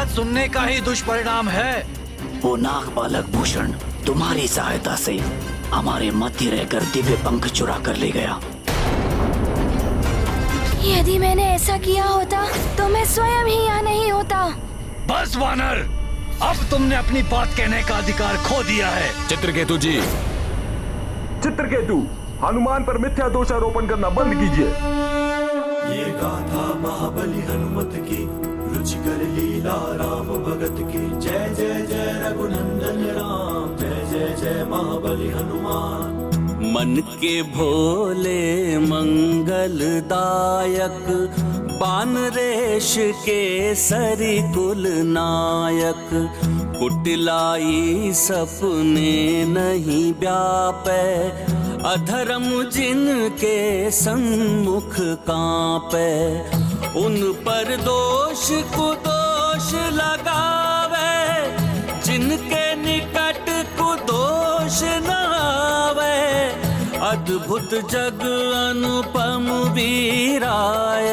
बात सुनने का ही दुष्परिणाम है। वो नाग बालक भूषण तुम्हारी सहायता से हमारे मध्य रहकर दिव्य पंख चुरा कर ले गया। यदि मैंने ऐसा किया होता तो मैं स्वयं ही यहाँ नहीं होता। बस वानर, अब तुमने अपनी बात कहने का अधिकार खो दिया है। चित्रकेतु जी, चित्रकेतु, हनुमान पर मिथ्या दोषारोपण करना बंद कीजिए। ये गाथा महाबली हनुमत की, रुचिकर लीला राम भगत की। जय जय जय रघुनंदन राम, जय जय जय महाबली हनुमान। मन के भोले मंगलदायक, बानरेश के सरी कुल नायक। कुटिलाई सपने नहीं व्यापे, अधर्म जिनके सम्मुख कांपे। उन पर दोष कुदोष लगावे, जिनके निकट कुदोष न आवे। अद्भुत जग अनुपम वीराय,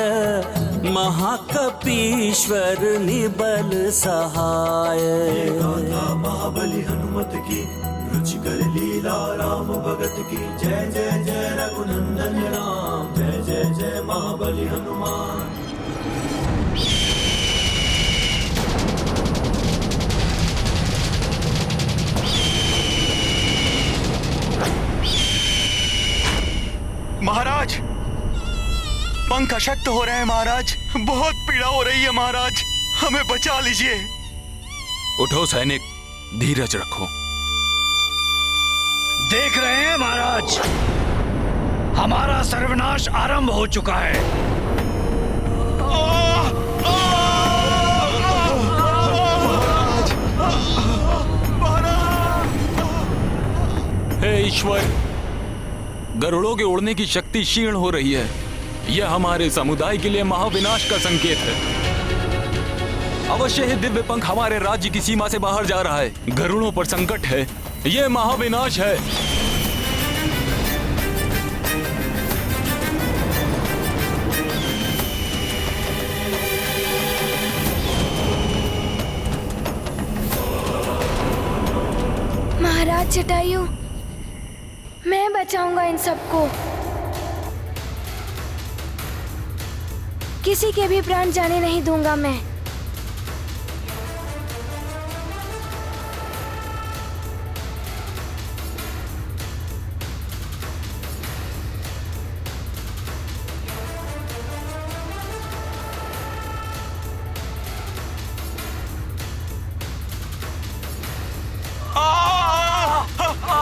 महाकपीश्वर निबल सहाय। गाथा महाबली हनुमत की, रुचिकर लीला राम भगत की। जय जय जय रघुनंदन राम, जय जय जय महाबली हनुमान। महाराज, पंख अशक्त हो रहे हैं महाराज, बहुत पीड़ा हो रही है महाराज, हमें बचा लीजिए। उठो सैनिक, धीरज रखो। देख रहे हैं महाराज, हमारा सर्वनाश आरंभ हो चुका है। हे ईश्वर, गरुड़ों के उड़ने की शक्ति क्षीण हो रही है। यह हमारे समुदाय के लिए महाविनाश का संकेत है। अवश्य ही दिव्य पंख हमारे राज्य की सीमा से बाहर जा रहा है। गरुड़ों पर संकट है, यह महाविनाश है। महाराज जटायु, मैं बचाऊंगा इन सबको। किसी के भी प्राण जाने नहीं दूंगा मैं।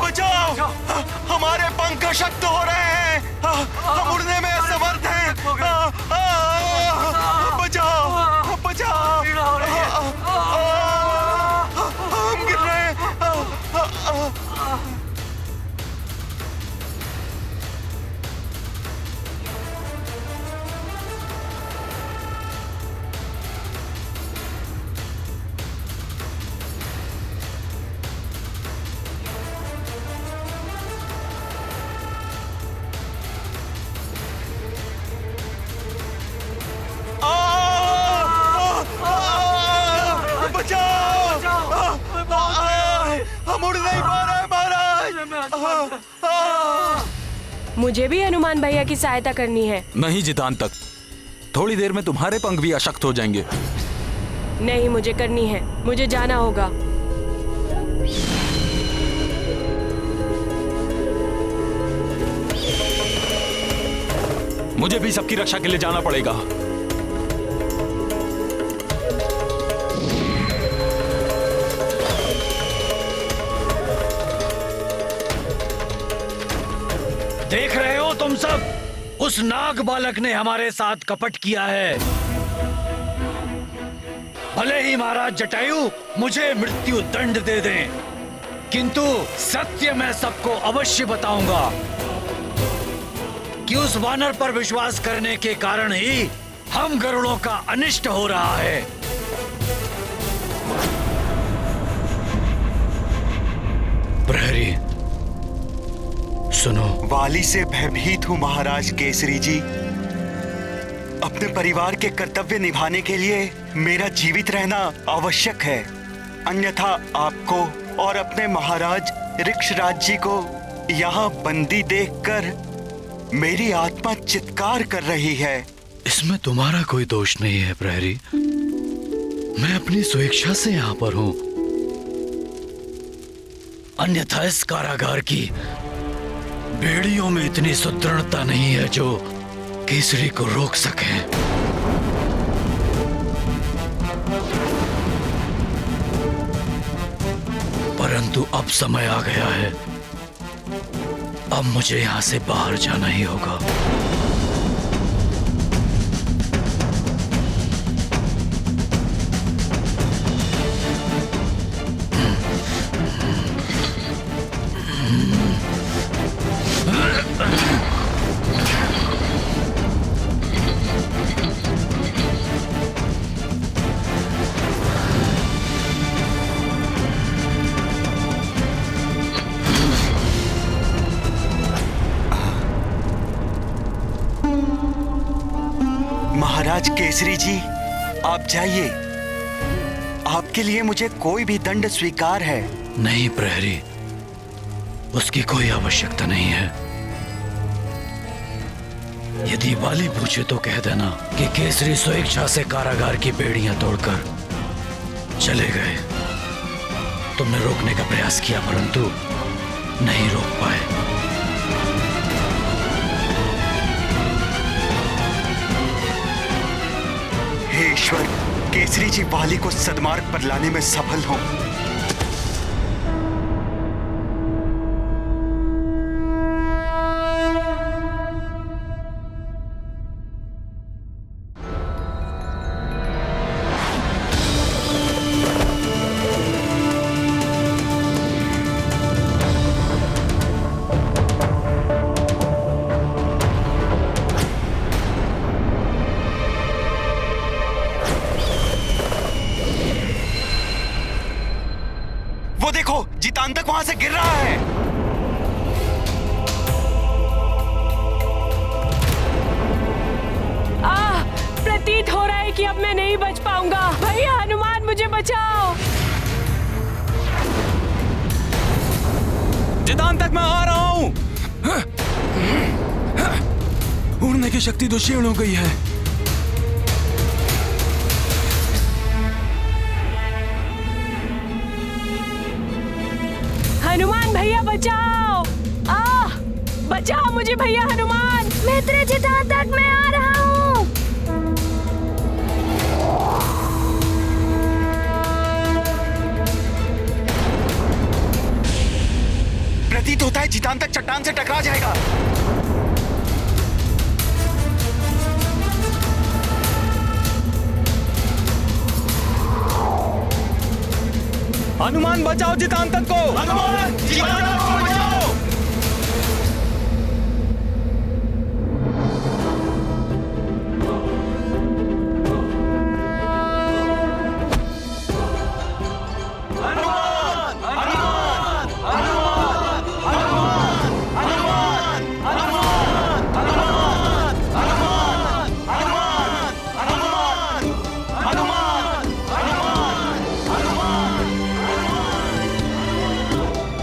बचाओ, हमारे पंख अशक्त हो रहे हैं, हम उड़ने में असमर्थ हैं। बचाओ, बचाओ, हम गिर रहे हैं। हम उड़ नहीं पा रहे महाराज। मुझे भी हनुमान भैया की सहायता करनी है। नहीं जितान तक, थोड़ी देर में तुम्हारे पंख भी अशक्त हो जाएंगे। नहीं, मुझे करनी है, मुझे जाना होगा। मुझे भी सबकी रक्षा के लिए जाना पड़ेगा। देख रहे हो तुम सब, उस नाग बालक ने हमारे साथ कपट किया है। भले ही महाराज जटायु मुझे मृत्यु दंड दे दें, किंतु सत्य मैं सबको अवश्य बताऊंगा कि उस वानर पर विश्वास करने के कारण ही हम गरुड़ों का अनिष्ट हो रहा है। प्रहरी सुनो। वाली से भयभीत हूँ महाराज केसरी जी। अपने परिवार के कर्तव्य निभाने के लिए मेरा जीवित रहना आवश्यक है, अन्यथा आपको और अपने महाराज ऋक्षराज जी को यहाँ बंदी देखकर मेरी आत्मा चित्कार कर रही है। इसमें तुम्हारा कोई दोष नहीं है प्रहरी। मैं अपनी स्वेच्छा से यहाँ पर हूँ, अन्यथा इस कारागार की बेड़ियों में इतनी सुदृढ़ता नहीं है जो केसरी को रोक सके। परंतु अब समय आ गया है, अब मुझे यहां से बाहर जाना ही होगा। महाराज केसरी जी, आप जाइए। आपके लिए मुझे कोई भी दंड स्वीकार है। नहीं प्रहरी, उसकी कोई आवश्यकता नहीं है। यदि वाली पूछे तो कह देना कि केसरी स्वेच्छा से कारागार की बेड़ियां तोड़कर चले गए। तुमने रोकने का प्रयास किया परंतु नहीं रोक पाए। हे ईश्वर, केसरी जी वाली को सद्मार्ग पर लाने में सफल हों। वो देखो, जितांतक वहां से गिर रहा है। प्रतीत हो रहा है कि अब मैं नहीं बच पाऊंगा। भैया हनुमान, मुझे बचाओ। जितांतक मैं आ रहा हूं। उड़ने की शक्ति तो क्षीण हो गई है। हनुमान भैया बचाओ! बचाओ मुझे भैया हनुमान! मित्र जितांतक, मैं आ रहा हूँ। प्रतीत होता है जितांतक चट्टान से टकरा जाएगा। हनुमान बचाओ जितांतक को! हनुमान, जितांतक को बचाओ!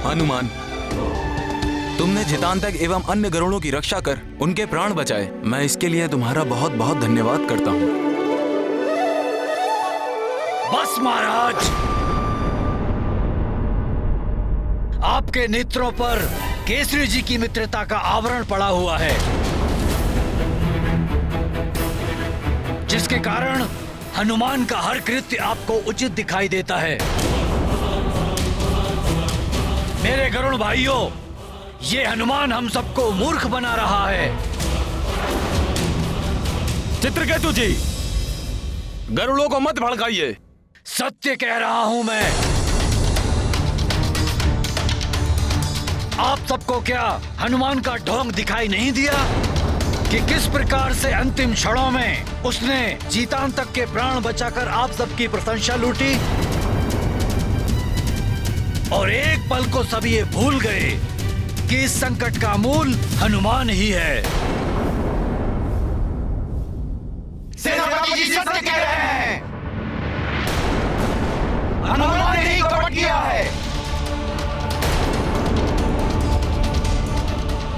हनुमान, तुमने जितांतक एवं अन्य गरुड़ों की रक्षा कर उनके प्राण बचाए। मैं इसके लिए तुम्हारा बहुत बहुत धन्यवाद करता हूँ। बस महाराज, आपके नेत्रों पर केसरी जी की मित्रता का आवरण पड़ा हुआ है, जिसके कारण हनुमान का हर कृत्य आपको उचित दिखाई देता है। मेरे गरुड़ भाइयों, ये हनुमान हम सबको मूर्ख बना रहा है। चित्रकेतु जी, गरुड़ों को मत भड़काइए। सत्य कह रहा हूं मैं। आप सबको क्या हनुमान का ढोंग दिखाई नहीं दिया कि किस प्रकार से अंतिम क्षणों में उसने जितांतक के प्राण बचाकर आप सबकी प्रशंसा लूटी, और एक पल को सब ये भूल गए कि इस संकट का मूल हनुमान ही है। जी सत्य कह रहे हैं। हनुमान ने ही कपट किया है।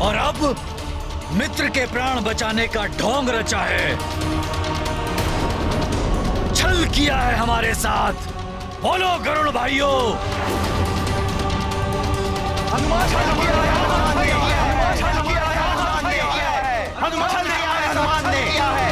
और अब मित्र के प्राण बचाने का ढोंग रचा है, छल किया है हमारे साथ। बोलो गरुड़ भाइयों। हनुमान छल किया है, हनुमान ने किया है, छल किया है, हनुमान ने किया है, हनुमान ने किया है, हनुमान ने किया है।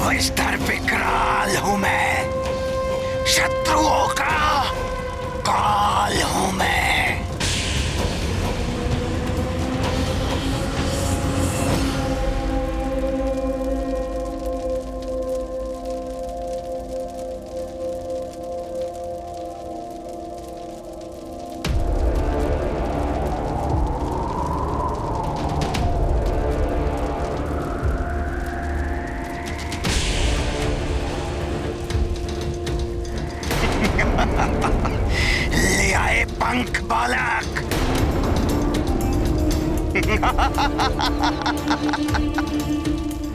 विस्तर विकराल हूं मैं, शत्रुओं का काल हूं मैं। ले आए पंख बालक।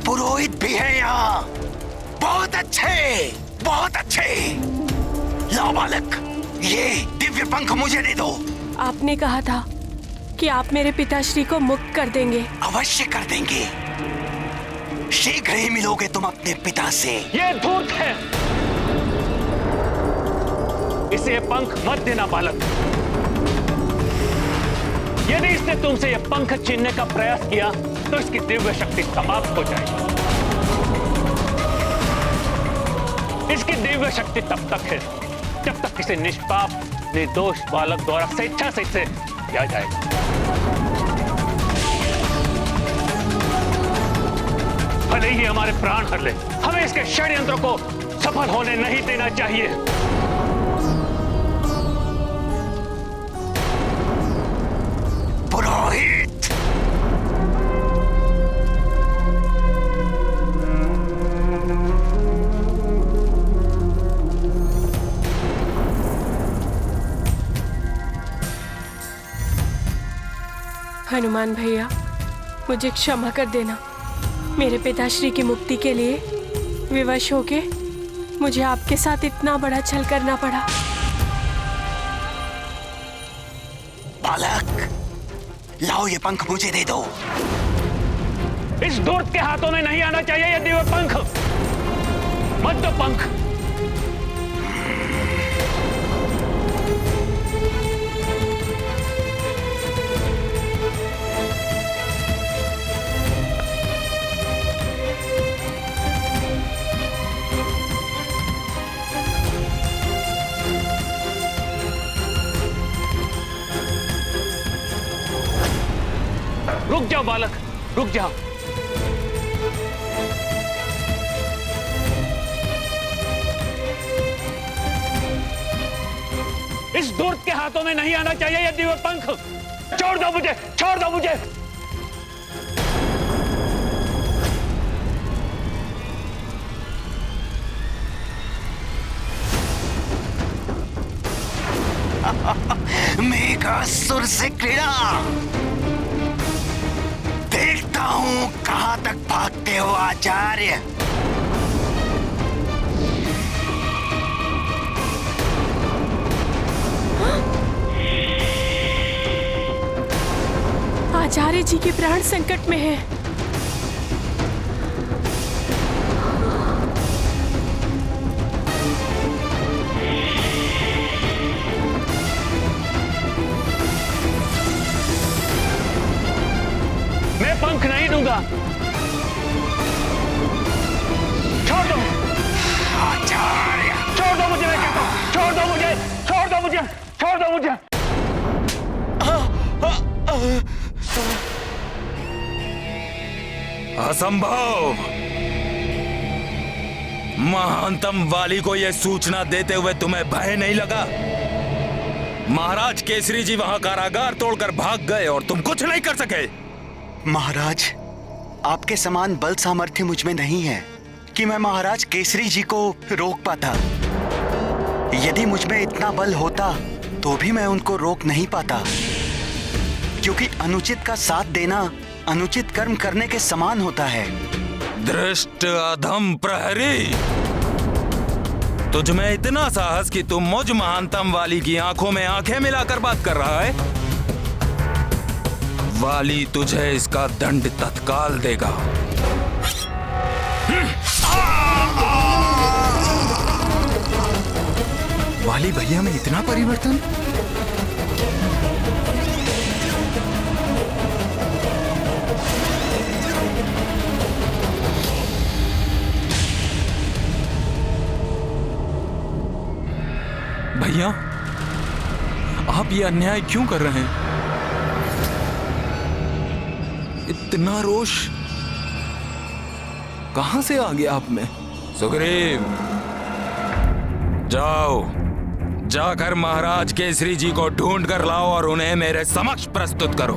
पुरोहित भी है यहाँ। बहुत अच्छे, बहुत अच्छे। लाओ बालक, ये दिव्य पंख मुझे दे दो। आपने कहा था कि आप मेरे पिताश्री को मुक्त कर देंगे। अवश्य कर देंगे। शीघ्र ही मिलोगे तुम अपने पिता से। ये धूर्त है, इसे पंख मत देना बालक। यदि इसने तुमसे यह पंख छीनने का प्रयास किया तो इसकी दिव्य शक्ति समाप्त हो जाएगी। इसकी दिव्य शक्ति तब तक है जब तक किसी निष्पाप निर्दोष बालक द्वारा स्वेच्छा से इसे किया जाएगा। भले ही हमारे प्राण हर ले, हमें इसके षड्यंत्र को सफल होने नहीं देना चाहिए। पुरोहित, हनुमान भैया, मुझे क्षमा कर देना। मेरे पिताश्री की मुक्ति के लिए विवश होके मुझे आपके साथ इतना बड़ा छल करना पड़ा। बालक, लाओ ये पंख मुझे दे दो। इस धूर्त के हाथों में नहीं आना चाहिए ये दिव्य पंख। मत दो पंख। रुक जाओ बालक, रुक जाओ। इस धूर्त के हाथों में नहीं आना चाहिए ये दिव्य पंख। छोड़ दो मुझे, छोड़ दो मुझे। मेघासुर से क्रीड़ा। देखता हूं कहां तक भागते हो आचार्य। आचार्य जी के प्राण संकट में है। मैं पंख नहीं दूंगा। छोड़ दो आचार्य, छोड़ दो मुझे, मैं कहता हूं। छोड़ दो मुझे, छोड़ दो मुझे, छोड़ दो मुझे। असंभव। महानतम वाली को यह सूचना देते हुए तुम्हें भय नहीं लगा? महाराज केसरी जी वहां कारागार तोड़कर भाग गए और तुम कुछ नहीं कर सके। महाराज, आपके समान बल सामर्थ्य मुझ में नहीं है, कि मैं महाराज केसरी जी को रोक पाता। यदि मुझ में इतना बल होता तो भी मैं उनको रोक नहीं पाता, क्योंकि अनुचित का साथ देना अनुचित कर्म करने के समान होता है। दृष्ट अधम प्रहरी, तुझ में इतना साहस कि तुम मुझ महानतम वाली की आंखों में आंखें मिलाकर बात कर रहा है। वाली तुझे इसका दंड तत्काल देगा। वाली भैया में इतना परिवर्तन? भैया, आप ये अन्याय क्यों कर रहे हैं? इतना रोष कहां से आ गया आप में? सुग्रीव, जाओ, जाकर महाराज केसरी जी को ढूंढ कर लाओ और उन्हें मेरे समक्ष प्रस्तुत करो।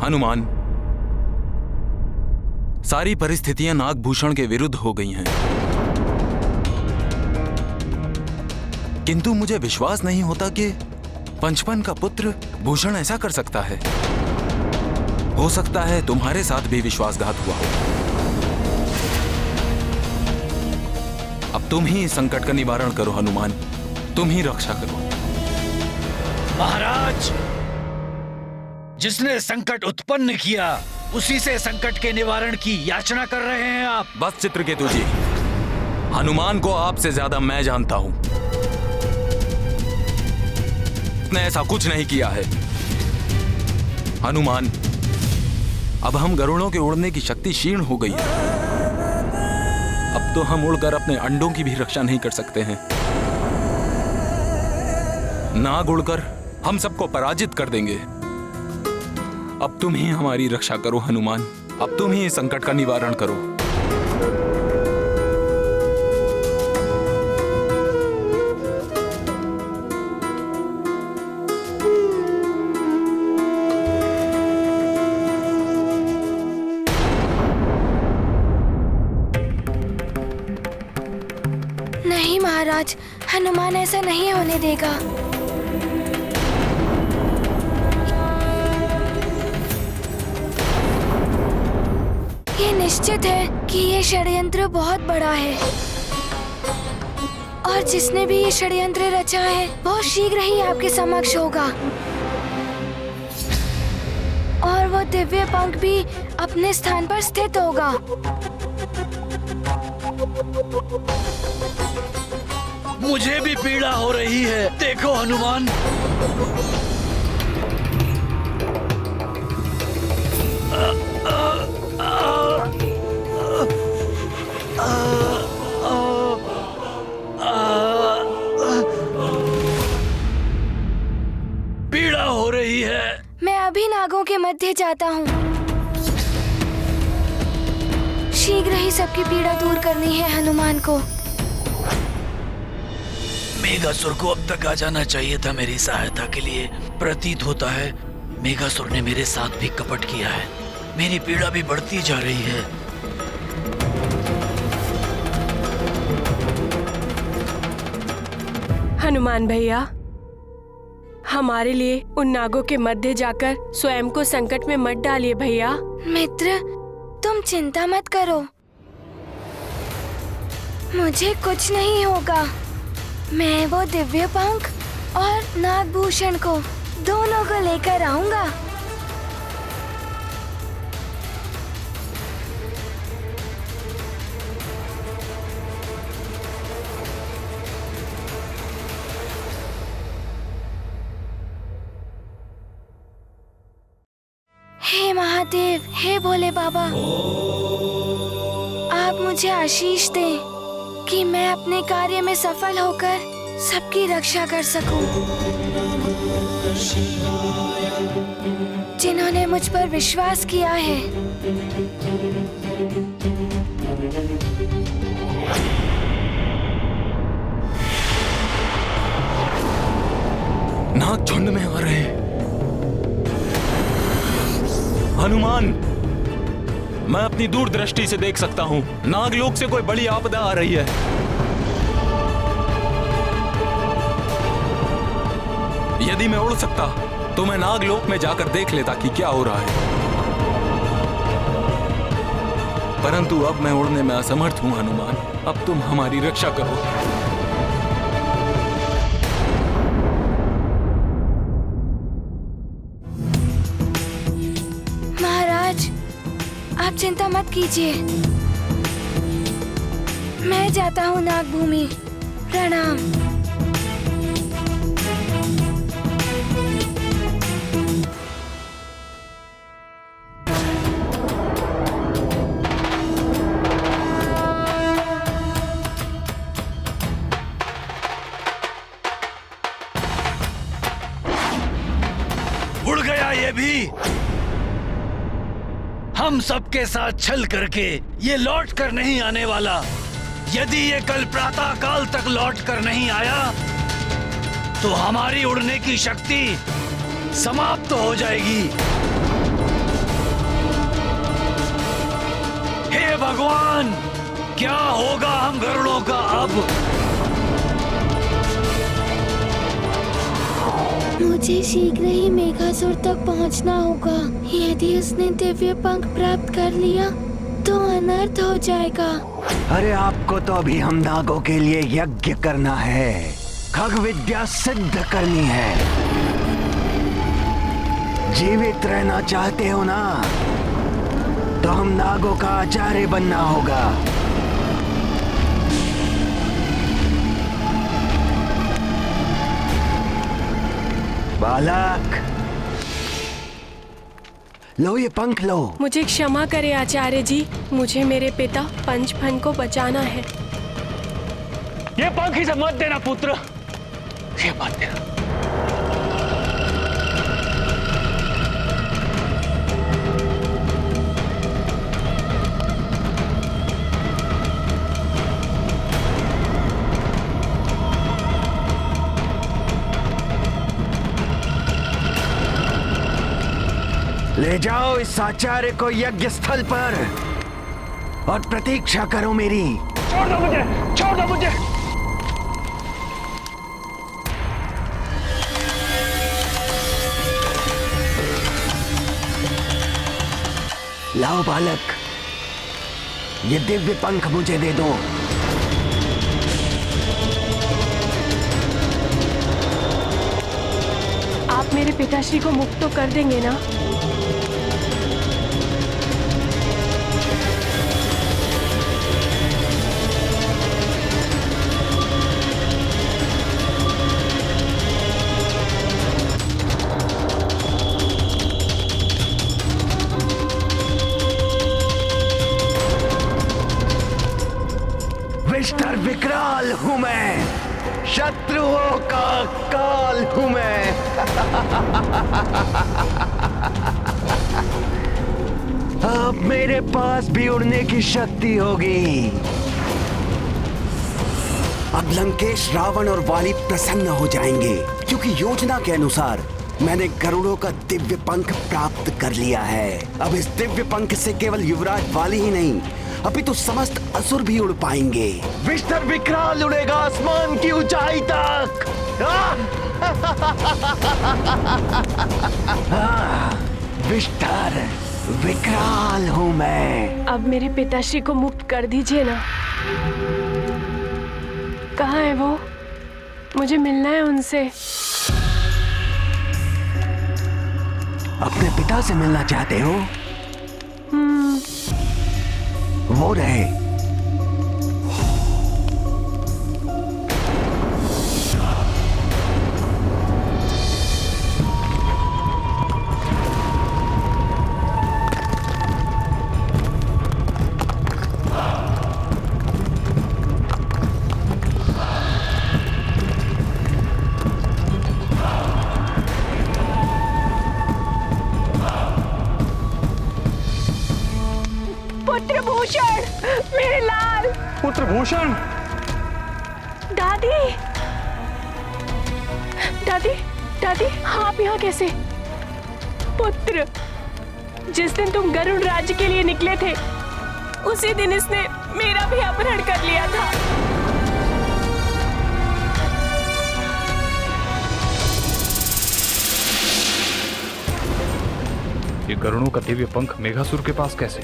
हनुमान, सारी परिस्थितियां नागभूषण के विरुद्ध हो गई हैं, किंतु मुझे विश्वास नहीं होता कि पंचपन का पुत्र भूषण ऐसा कर सकता है। हो सकता है तुम्हारे साथ भी विश्वासघात हुआ हो। अब तुम ही इस संकट का निवारण करो हनुमान, तुम ही रक्षा करो। महाराज, जिसने संकट उत्पन्न किया उसी से संकट के निवारण की याचना कर रहे हैं आप। बस चित्रकेतु जी, हनुमान को आपसे ज्यादा मैं जानता हूं। उसने ऐसा कुछ नहीं किया है। हनुमान, अब हम गरुड़ों के उड़ने की शक्ति क्षीण हो गई है। अब तो हम उड़कर अपने अंडों की भी रक्षा नहीं कर सकते हैं। नाग उड़कर हम सबको पराजित कर देंगे। अब तुम ही हमारी रक्षा करो हनुमान, अब तुम ही इस संकट का निवारण करो। नहीं महाराज, हनुमान ऐसा नहीं होने देगा। ये निश्चित है कि ये षड्यंत्र बहुत बड़ा है और जिसने भी ये षड्यंत्र रचा है बहुत शीघ्र ही आपके समक्ष होगा और वो दिव्य पंख भी अपने स्थान पर स्थित होगा। मुझे भी पीड़ा हो रही है, देखो हनुमान। पीड़ा हो रही है। मैं अभी नागों के मध्य जाता हूँ। शीघ्र ही सबकी पीड़ा दूर करनी है हनुमान को। मेघासुर को अब तक आ जाना चाहिए था मेरी सहायता के लिए। प्रतीत होता है मेघासुर ने मेरे साथ भी कपट किया है। मेरी पीड़ा भी बढ़ती जा रही है। हनुमान भैया, हमारे लिए उन नागों के मध्य जाकर स्वयं को संकट में मत डालिए भैया। मित्र, तुम चिंता मत करो, मुझे कुछ नहीं होगा। मैं वो दिव्य पंख और नागभूषण को दोनों को लेकर आऊंगा। हे महादेव, हे भोले बाबा, आप मुझे आशीष दें कि मैं अपने कार्य में सफल होकर सबकी रक्षा कर सकूं। जिन्होंने मुझ पर विश्वास किया है, हनुमान, मैं अपनी दूरदृष्टि से देख सकता हूं, नागलोक से कोई बड़ी आपदा आ रही है। यदि मैं उड़ सकता तो मैं नागलोक में जाकर देख लेता कि क्या हो रहा है, परंतु अब मैं उड़ने में असमर्थ हूं। हनुमान, अब तुम हमारी रक्षा करो। महाराज, आप चिंता मत कीजिए, मैं जाता हूँ नागभूमि। प्रणाम। उड़ गया ये भी। हम सबके साथ छल करके ये लौट कर नहीं आने वाला। यदि ये कल प्रातः काल तक लौट कर नहीं आया तो हमारी उड़ने की शक्ति समाप्त हो जाएगी। हे भगवान, क्या होगा हम गरुड़ों का अब? मुझे शीघ्र ही मेघासुर तक पहुंचना होगा। यदि उसने दिव्य पंख प्राप्त कर लिया तो अनर्थ हो जाएगा। अरे आपको तो अभी हम नागों के लिए यज्ञ करना है, खग विद्या सिद्ध करनी है। जीवित रहना चाहते हो ना, तो हम नागों का आचार्य बनना होगा। बालक, लो ये पंख लो। मुझे क्षमा करें आचार्य जी, मुझे मेरे पिता पंचफन को बचाना है। ये पंख इसे मत देना पुत्र, ये मत देना। ले जाओ इस आचार्य को यज्ञ स्थल पर और प्रतीक्षा करो मेरी। छोड़ दो मुझे, छोड़ दो मुझे। लाओ बालक, ये दिव्य पंख मुझे दे दो। आप मेरे पिताश्री को मुक्त तो कर देंगे ना? विष्टर विकराल हूं मैं, शत्रुओं का काल हूं मैं। अब मेरे पास भी उड़ने की शक्ति होगी। अब लंकेश, रावण और वाली प्रसन्न हो जाएंगे, क्योंकि योजना के अनुसार मैंने गरुड़ों का दिव्य पंख प्राप्त कर लिया है। अब इस दिव्य पंख से केवल युवराज वाली ही नहीं, अभी तो समस्त असुर भी उड़ पाएंगे। विष्टर विकराल उड़ेगा आसमान की ऊंचाई तक। विष्टर विकराल हूं मैं। अब मेरे पिताश्री को मुक्त कर दीजिए ना। कहाँ है वो? मुझे मिलना है उनसे। अपने पिता से मिलना चाहते हो? वो रहे। पुत्र भूषण, मेरे लाल। पुत्र भूषण। दादी, दादी, दादी, आप यहाँ कैसे? पुत्र, जिस दिन तुम गरुड़ राज्य के लिए निकले थे उसी दिन इसने मेरा भी अपहरण कर लिया था। ये गरुड़ों का दिव्य पंख मेघासुर के पास कैसे?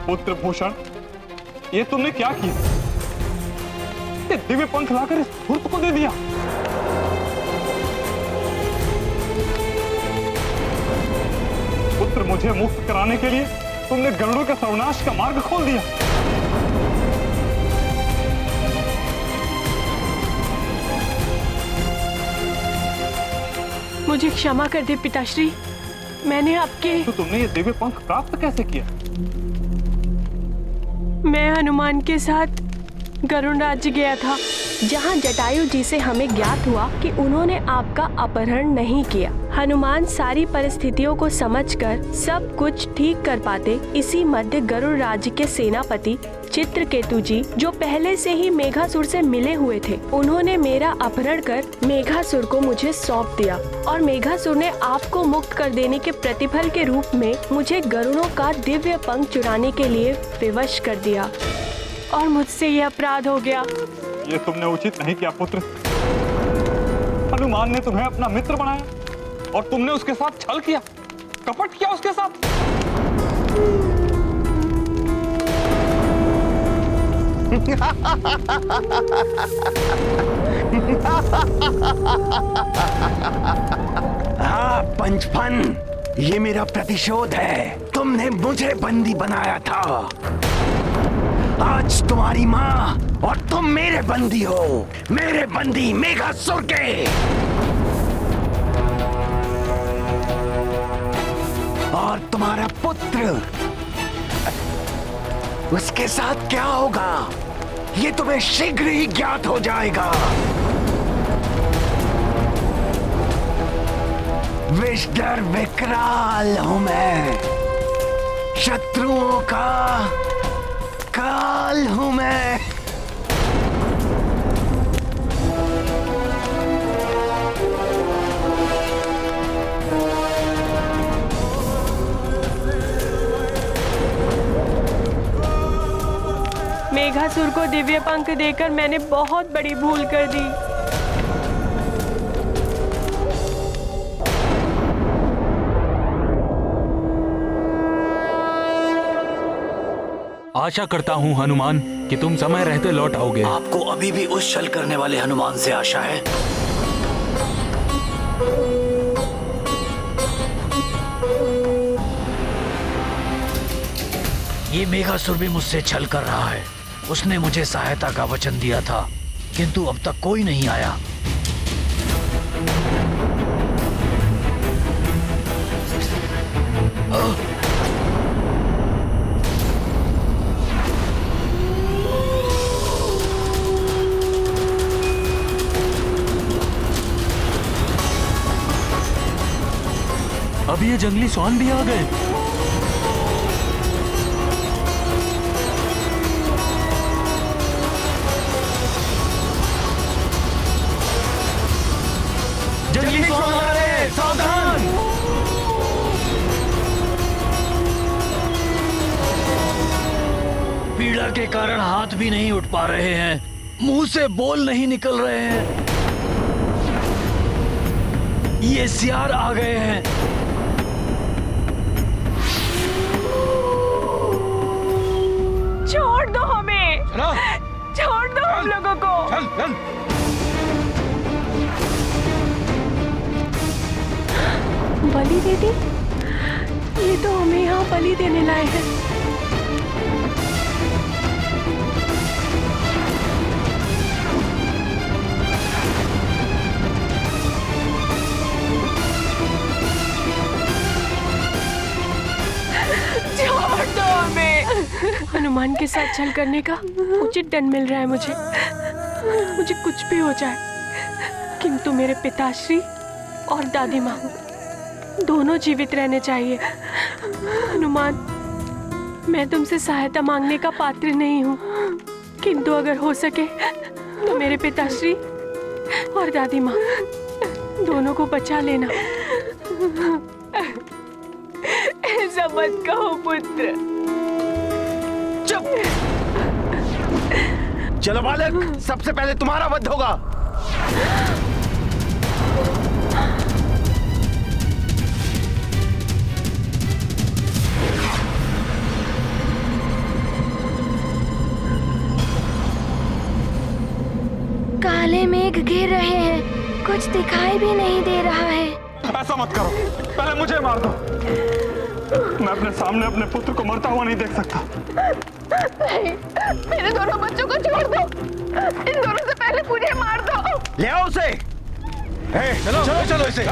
पुत्र भूषण, ये तुमने क्या किया? ये दिव्य पंख लाकर इस धूर्त को दे दिया। पुत्र, मुझे मुक्त कराने के लिए तुमने गरुड़ों के सर्वनाश का मार्ग खोल दिया। मुझे क्षमा कर दे पिताश्री, मैंने आपके। तो तुमने ये दिव्य पंख प्राप्त कैसे किया? मैं हनुमान के साथ गरुड़ राज्य गया था, जहां जटायु जी से हमें ज्ञात हुआ कि उन्होंने आपका अपहरण नहीं किया। हनुमान सारी परिस्थितियों को समझकर सब कुछ ठीक कर पाते। इसी मध्य गरुड़ राज्य के सेनापति चित्रकेतु जी, जो पहले से ही मेघासुर से मिले हुए थे, उन्होंने मेरा अपहरण कर मेघासुर को मुझे सौंप दिया और मेघासुर ने आपको मुक्त कर देने के प्रतिफल के रूप में मुझे गरुड़ों का दिव्य पंख चुराने के लिए विवश कर दिया और मुझसे यह अपराध हो गया। ये तुमने उचित नहीं किया पुत्र। हनुमान ने तुम्हें अपना मित्र बनाया और तुमने उसके साथ छल किया, कपट किया उसके साथ। हाँ पंचफन, ये मेरा प्रतिशोध है। तुमने मुझे बंदी बनाया था, आज तुम्हारी माँ और तुम मेरे बंदी हो, मेरे बंदी मेघासुर के। और तुम्हारा पुत्र, उसके साथ क्या होगा ये तुम्हें शीघ्र ही ज्ञात हो जाएगा। विषधर विकराल हूं मैं, शत्रुओं का काल हूं मैं। मेघासुर को दिव्य पंख देकर मैंने बहुत बड़ी भूल कर दी। आशा करता हूँ हनुमान कि तुम समय रहते लौट आओगे। आपको अभी भी उस छल करने वाले हनुमान से आशा है? ये मेघासुर भी मुझसे छल कर रहा है। उसने मुझे सहायता का वचन दिया था, किंतु अब तक कोई नहीं आया। अब ये जंगली स्वान भी आ गए। जंगली स्वान आ रहे हैं, सावधान। पीड़ा के कारण हाथ भी नहीं उठ पा रहे हैं, मुंह से बोल नहीं निकल रहे हैं। ये सियार आ गए हैं। छोड़ दो हमें, छोड़ दो हम लोगों को। चल चल। बलि दे दी? ये तो हमें यहाँ बलि देने लाए हैं। छोड़ दो हमें। हनुमान के साथ छल करने का उचित दंड मिल रहा है मुझे कुछ भी हो जाए, किंतु मेरे पिताश्री और दादी माँ दोनों जीवित रहने चाहिए। हनुमान, मैं तुमसे सहायता मांगने का पात्र नहीं हूँ, किंतु अगर हो सके तो मेरे पिताश्री और दादी माँ दोनों को बचा लेना। ऐसा मत कहो पुत्र। चुप। चलो बालक, सबसे पहले तुम्हारा वध होगा। काले मेघ घिर रहे हैं, कुछ दिखाई भी नहीं दे रहा है। ऐसा मत करो, पहले मुझे मार दो। मैं अपने सामने अपने पुत्र को मरता हुआ नहीं देख सकता। नहीं, मेरे दोनों बच्चों को छोड़ दो। इन दोनों से पहले मुझे मार दो। ले आओ उसे। चलो चलो चलो इसे।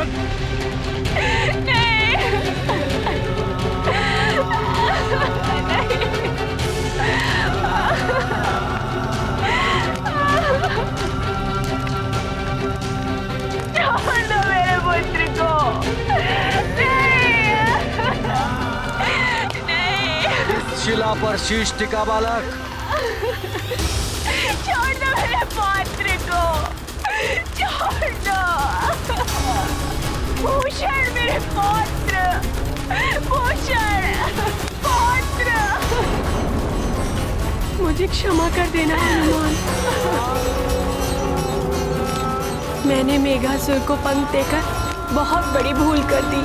छोड़ दो मेरे पुत्र को। इस शिला पर शीश टिका बालक। छोड़ दो मेरे पुत्र को। छोड़ दो। भूषण मेरे पुत्र। भूषण पुत्र। मुझे क्षमा कर देना हनुमान। मैंने मेघासुर को पंख देकर बहुत बड़ी भूल कर दी।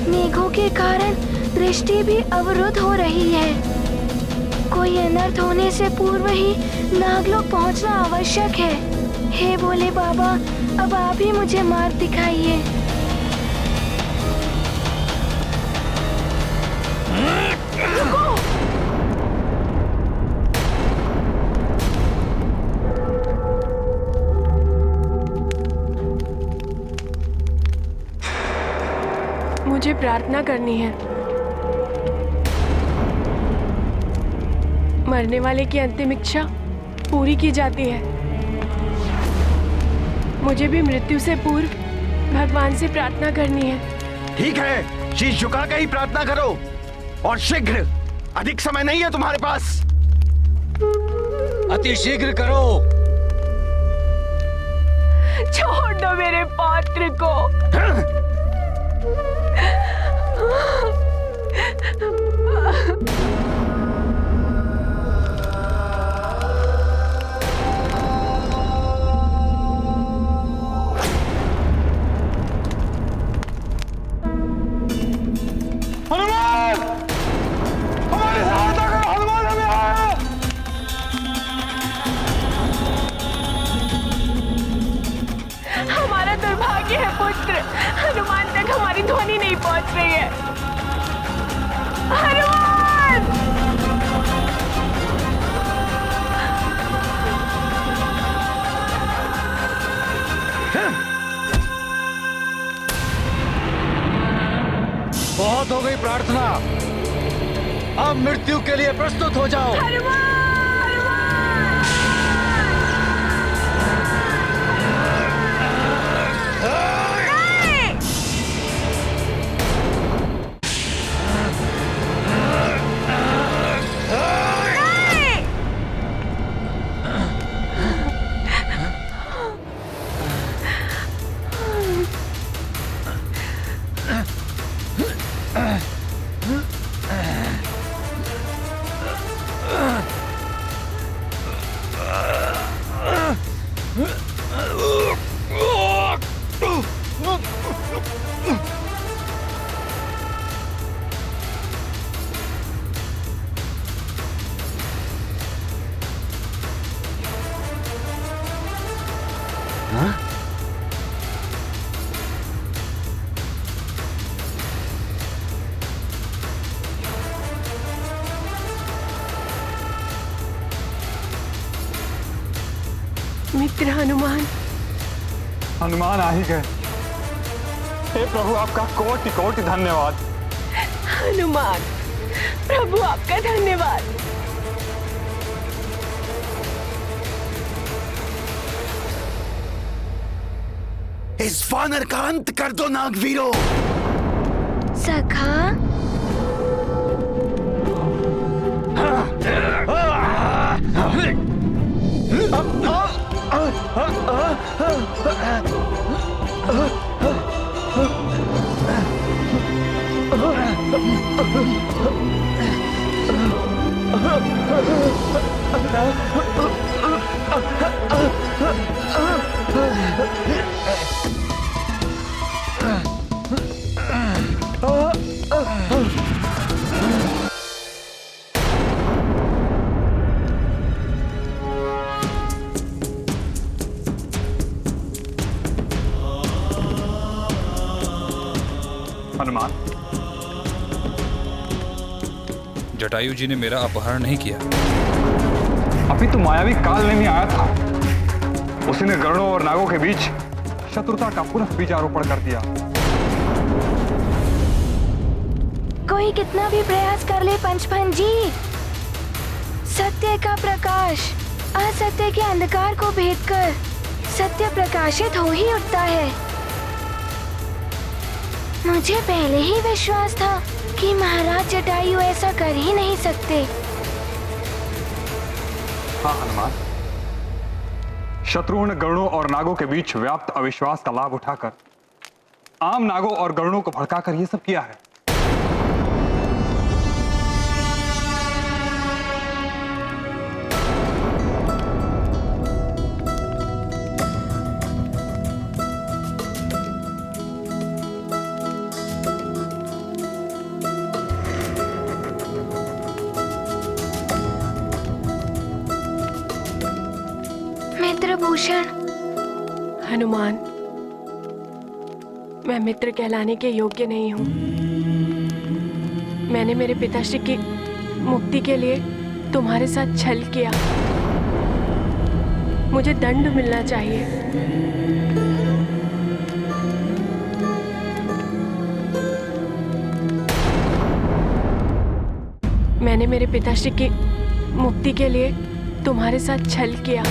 मेघों के कारण दृष्टि भी अवरुद्ध हो रही है। कोई अनर्थ होने से पूर्व ही नागलोक पहुंचना आवश्यक है। हे भोले बाबा, अब आप ही मुझे मार्ग दिखाइए। मुझे प्रार्थना करनी है। मरने वाले की अंतिम इच्छा पूरी की जाती है। मुझे भी मृत्यु से पूर्व भगवान से प्रार्थना करनी है। ठीक है, शीश झुका के ही प्रार्थना करो और शीघ्र। अधिक समय नहीं है तुम्हारे पास। अति शीघ्र करो। छोड़ दो मेरे पौत्र को। हनुमान, हमारी सहायता करो। हनुमान, हमें आओ। हमारा दुर्भाग्य है पुत्र, हनुमान तक हमारी ध्वनि नहीं पहुंच रही है। हनुमान! बहुत हो गई प्रार्थना, अब मृत्यु के लिए प्रस्तुत हो जाओ। हाँ? मित्र हनुमान। हनुमान आ ही गए। हे प्रभु, आपका कोटि कोटि धन्यवाद। हनुमान, प्रभु आपका धन्यवाद। इस वानर का अंत कर दो नागवीरों। सखा, हनुमान, जटायु जी ने मेरा अपहरण नहीं किया। अभी तो मायावी काल नहीं आया था, उसी ने गरुड़ों और नागों के बीच शत्रुता का पुनः बीजारोपण कर दिया। कोई कितना भी प्रयास कर ले पंचफन जी, सत्य का प्रकाश असत्य के अंधकार को भेदकर सत्य प्रकाशित हो ही उठता है। मुझे पहले ही विश्वास था कि महाराज जटायु ऐसा कर ही नहीं सकते। हाँ हनुमान, शत्रुओं ने गरुड़ों और नागों के बीच व्याप्त अविश्वास का लाभ उठाकर आम नागों और गरुड़ों को भड़काकर ये सब किया है। मित्रभूषण, हनुमान, मैं मित्र कहलाने के योग्य नहीं हूँ। मैंने मेरे पिताश्री की मुक्ति के लिए तुम्हारे साथ छल किया। मुझे दंड मिलना चाहिए। मैंने मेरे पिताश्री की मुक्ति के लिए तुम्हारे साथ छल किया।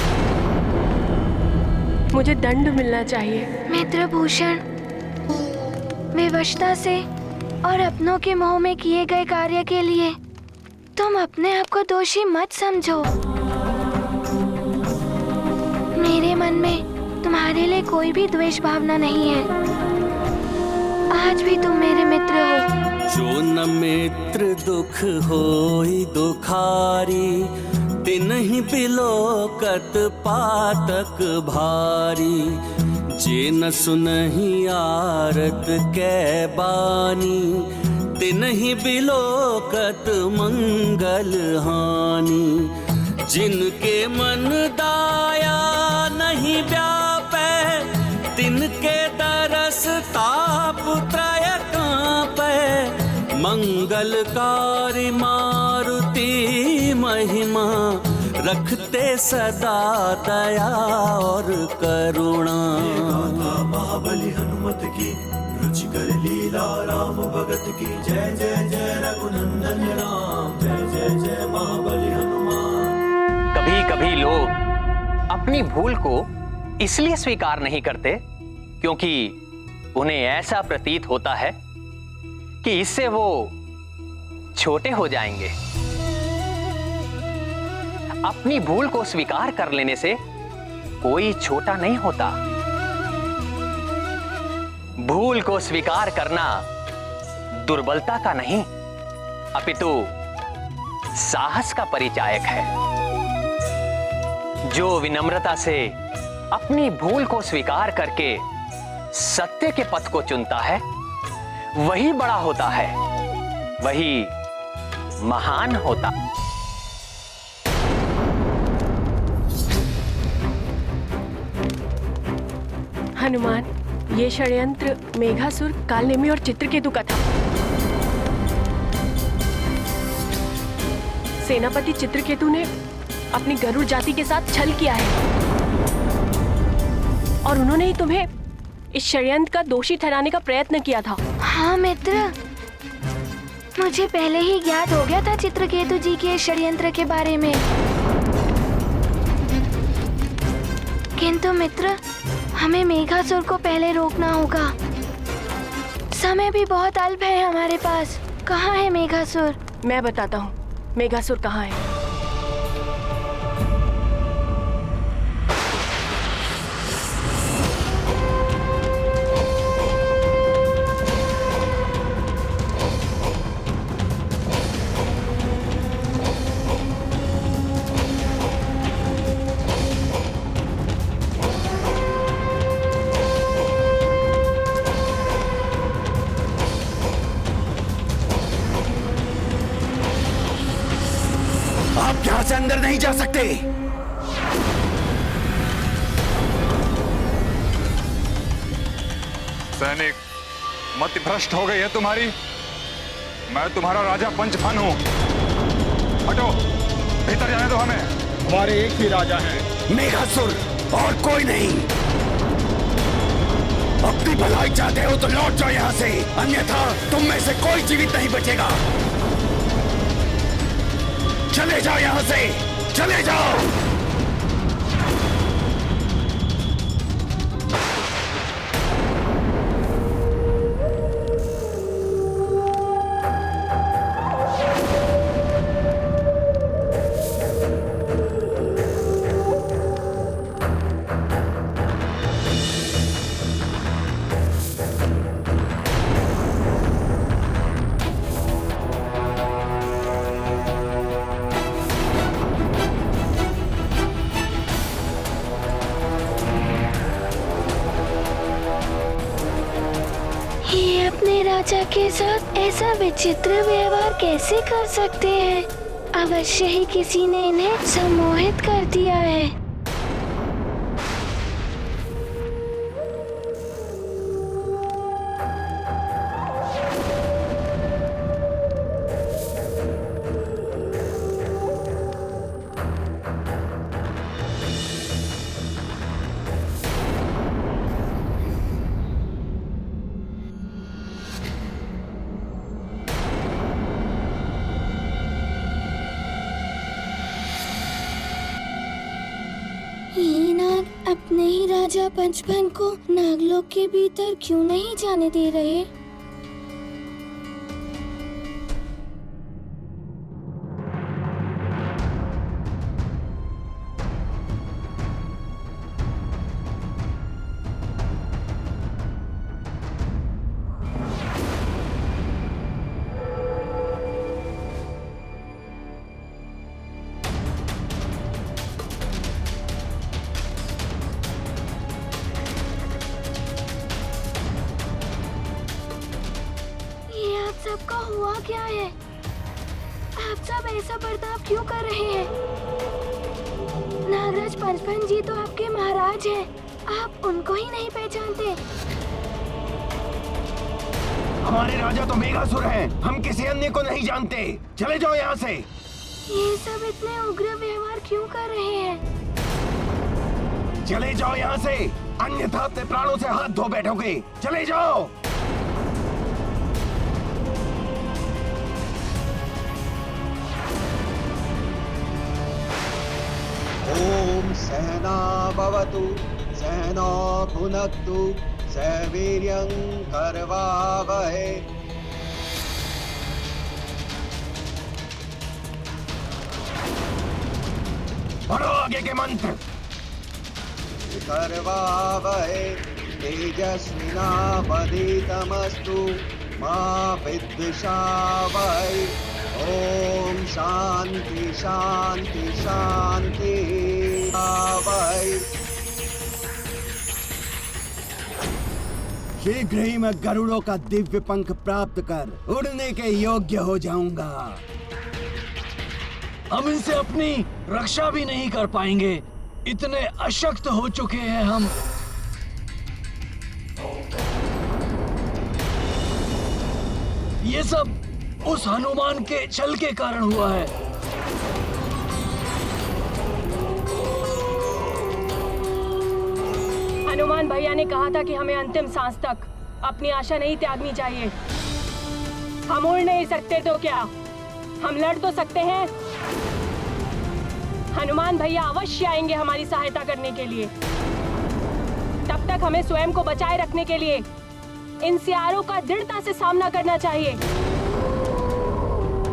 मुझे दंड मिलना चाहिए। मित्रभूषण, विवशता से और अपनों के मोह में किए गए कार्य के लिए तुम अपने आप को दोषी मत समझो। मेरे मन में तुम्हारे लिए कोई भी द्वेष भावना नहीं है। आज भी तुम मेरे मित्र हो। जो न मित्र दुख होई दुखारी, तिन्हि बिलोकत पातक भारी। जे न सुनहि आरत कै बानी, तिन्हि बिलोकत मंगल हानि। जिनके मन दाया नहीं व्यापै, तिनके दरस ताप त्रय कांपै। मंगलकारी मारुति महिमा, रखते सदा दया और करुणा। महाबली हनुमत की, रुचिकर लीला राम भगत की। जय जय जय रघुनंदन राम, जय जय जय महाबली हनुमान। कभी कभी लोग अपनी भूल को इसलिए स्वीकार नहीं करते क्योंकि उन्हें ऐसा प्रतीत होता है कि इससे वो छोटे हो जाएंगे। अपनी भूल को स्वीकार कर लेने से कोई छोटा नहीं होता। भूल को स्वीकार करना दुर्बलता का नहीं, अपितु साहस का परिचायक है। जो विनम्रता से अपनी भूल को स्वीकार करके सत्य के पथ को चुनता है, वही बड़ा होता है, वही महान होता। हनुमान, ये षड्यंत्र मेघासुर, कालनेमी और चित्रकेतु का था। सेनापति चित्रकेतु ने अपनी गरुड़ जाति के साथ छल किया है और उन्होंने ही तुम्हें इस षड्यंत्र का दोषी ठहराने का प्रयत्न किया था। हाँ मित्र, मुझे पहले ही ज्ञात हो गया था चित्रकेतु जी के षड्यंत्र के बारे में। किंतु मित्र, हमें मेघासुर को पहले रोकना होगा। समय भी बहुत अल्प है हमारे पास। कहाँ है मेघासुर? मैं बताता हूँ मेघासुर कहाँ है। आप यहाँ से अंदर नहीं जा सकते। सैनिक, मति भ्रष्ट हो गई है तुम्हारी। मैं तुम्हारा राजा पंचफन हूँ। हटो, भीतर जाने दो हमें। हमारे एक ही राजा हैं, मेघासुर, और कोई नहीं। अपनी भलाई चाहते हो तो लौट जाओ यहाँ से, अन्यथा तुम में से कोई जीवित नहीं बचेगा। चले जाओ यहाँ से, चले जाओ। राजा के साथ ऐसा विचित्र व्यवहार कैसे कर सकते हैं? अवश्य ही किसी ने इन्हें सम्मोहित कर दिया है। ये नाग अपने ही राजा पंचफन को नागलोक के भीतर क्यों नहीं जाने दे रहे? सबका हुआ क्या है? आप सब ऐसा बर्ताव क्यों कर रहे हैं? नागराज पंचफन जी तो आपके महाराज हैं। आप उनको ही नहीं पहचानते? हमारे राजा तो मेघासुर हैं। हम किसी अन्य को नहीं जानते। चले जाओ यहाँ से। ये सब इतने उग्र व्यवहार क्यों कर रहे हैं? चले जाओ यहाँ से, अन्यथा अपने प्राणों से हाथ धो बैठोगे। चले जाओ। ओम सहना भवतु सहना भुनक्तु सह वीर्यं करवावहै। पढ़ो आगे के मंत्र। करवावहै तेजस्विनावधीतमस्तु मा विद्विषावहै। ओम शांति शांति शांति। शीघ्र ही मैं गरुड़ों का दिव्य पंख प्राप्त कर उड़ने के योग्य हो जाऊंगा। हम इनसे अपनी रक्षा भी नहीं कर पाएंगे। इतने अशक्त हो चुके हैं हम। ये सब उस हनुमान के छल के कारण हुआ है। हनुमान भैया ने कहा था कि हमें अंतिम सांस तक अपनी आशा नहीं त्यागनी चाहिए। हम उड़ नहीं सकते तो क्या, हम लड़ तो सकते हैं। हनुमान भैया अवश्य आएंगे हमारी सहायता करने के लिए। तब तक हमें स्वयं को बचाए रखने के लिए इन सियारों का दृढ़ता से सामना करना चाहिए।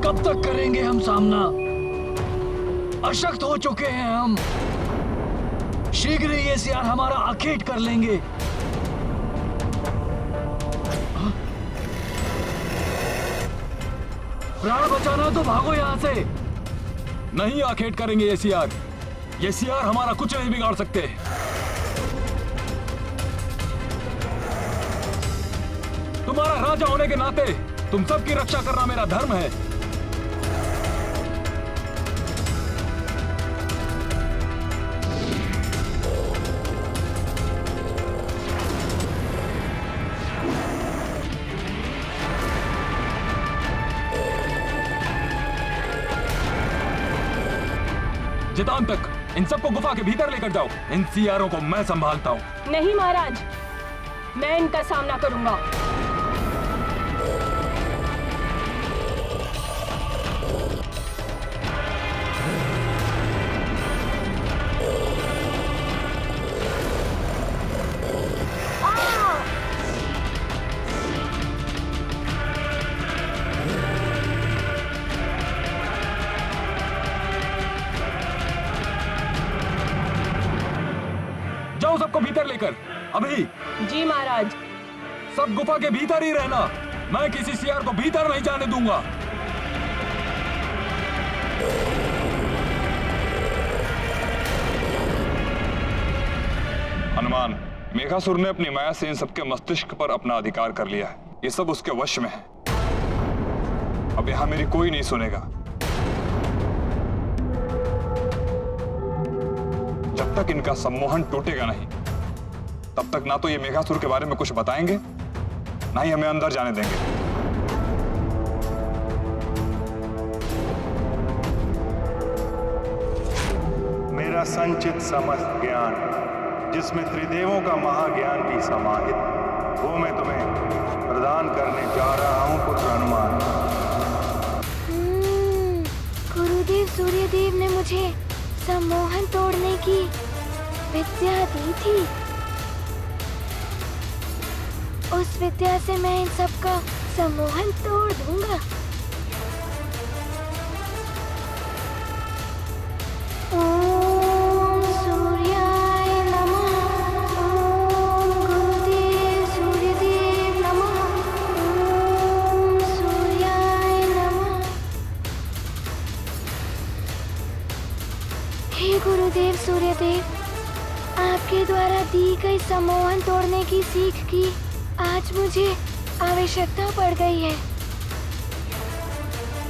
कब तक करेंगे हम सामना? अशक्त हो चुके हैं हम। शीघ्र ही ये सियार हमारा आखेट कर लेंगे। प्राण बचाना तो भागो यहाँ से। नहीं आखेट करेंगे ये सियार। ये सियार हमारा कुछ नहीं बिगाड़ सकते। तुम्हारा राजा होने के नाते तुम सबकी रक्षा करना मेरा धर्म है। जितान तक इन सबको गुफा के भीतर लेकर जाओ। इन सियारों को मैं संभालता हूँ। नहीं महाराज, मैं इनका सामना करूंगा। जाओ सबको भीतर लेकर अभी। जी महाराज। सब गुफा के भीतर ही रहना। मैं किसी सियार को भीतर नहीं जाने दूंगा। हनुमान, मेघासुर ने अपनी माया से इन सबके मस्तिष्क पर अपना अधिकार कर लिया है। ये सब उसके वश में है। अब यहां मेरी कोई नहीं सुनेगा। जब तक इनका सम्मोहन टूटेगा नहीं, तब तक ना तो ये मेघासुर के बारे में कुछ बताएंगे, ना ही हमें अंदर जाने देंगे। मेरा संचित समस्त ज्ञान, जिसमें त्रिदेवों का महाज्ञान भी समाहित, वो मैं तुम्हें प्रदान करने जा रहा हूं पुत्र हनुमान। गुरुदेव सूर्यदेव ने मुझे सम्मोहन तोड़ने की विद्या दी थी। उस विद्या से मैं इन सबका सम्मोहन तोड़ दूंगा। ओम सूर्याय नमः। ओम गुरुदेव सूर्यदेव नमः। ओम सूर्याय नमः। हे गुरुदेव सूर्यदेव, आपके द्वारा दी गई सम्मोहन तोड़ने की सीख की आज मुझे आवश्यकता पड़ गई है।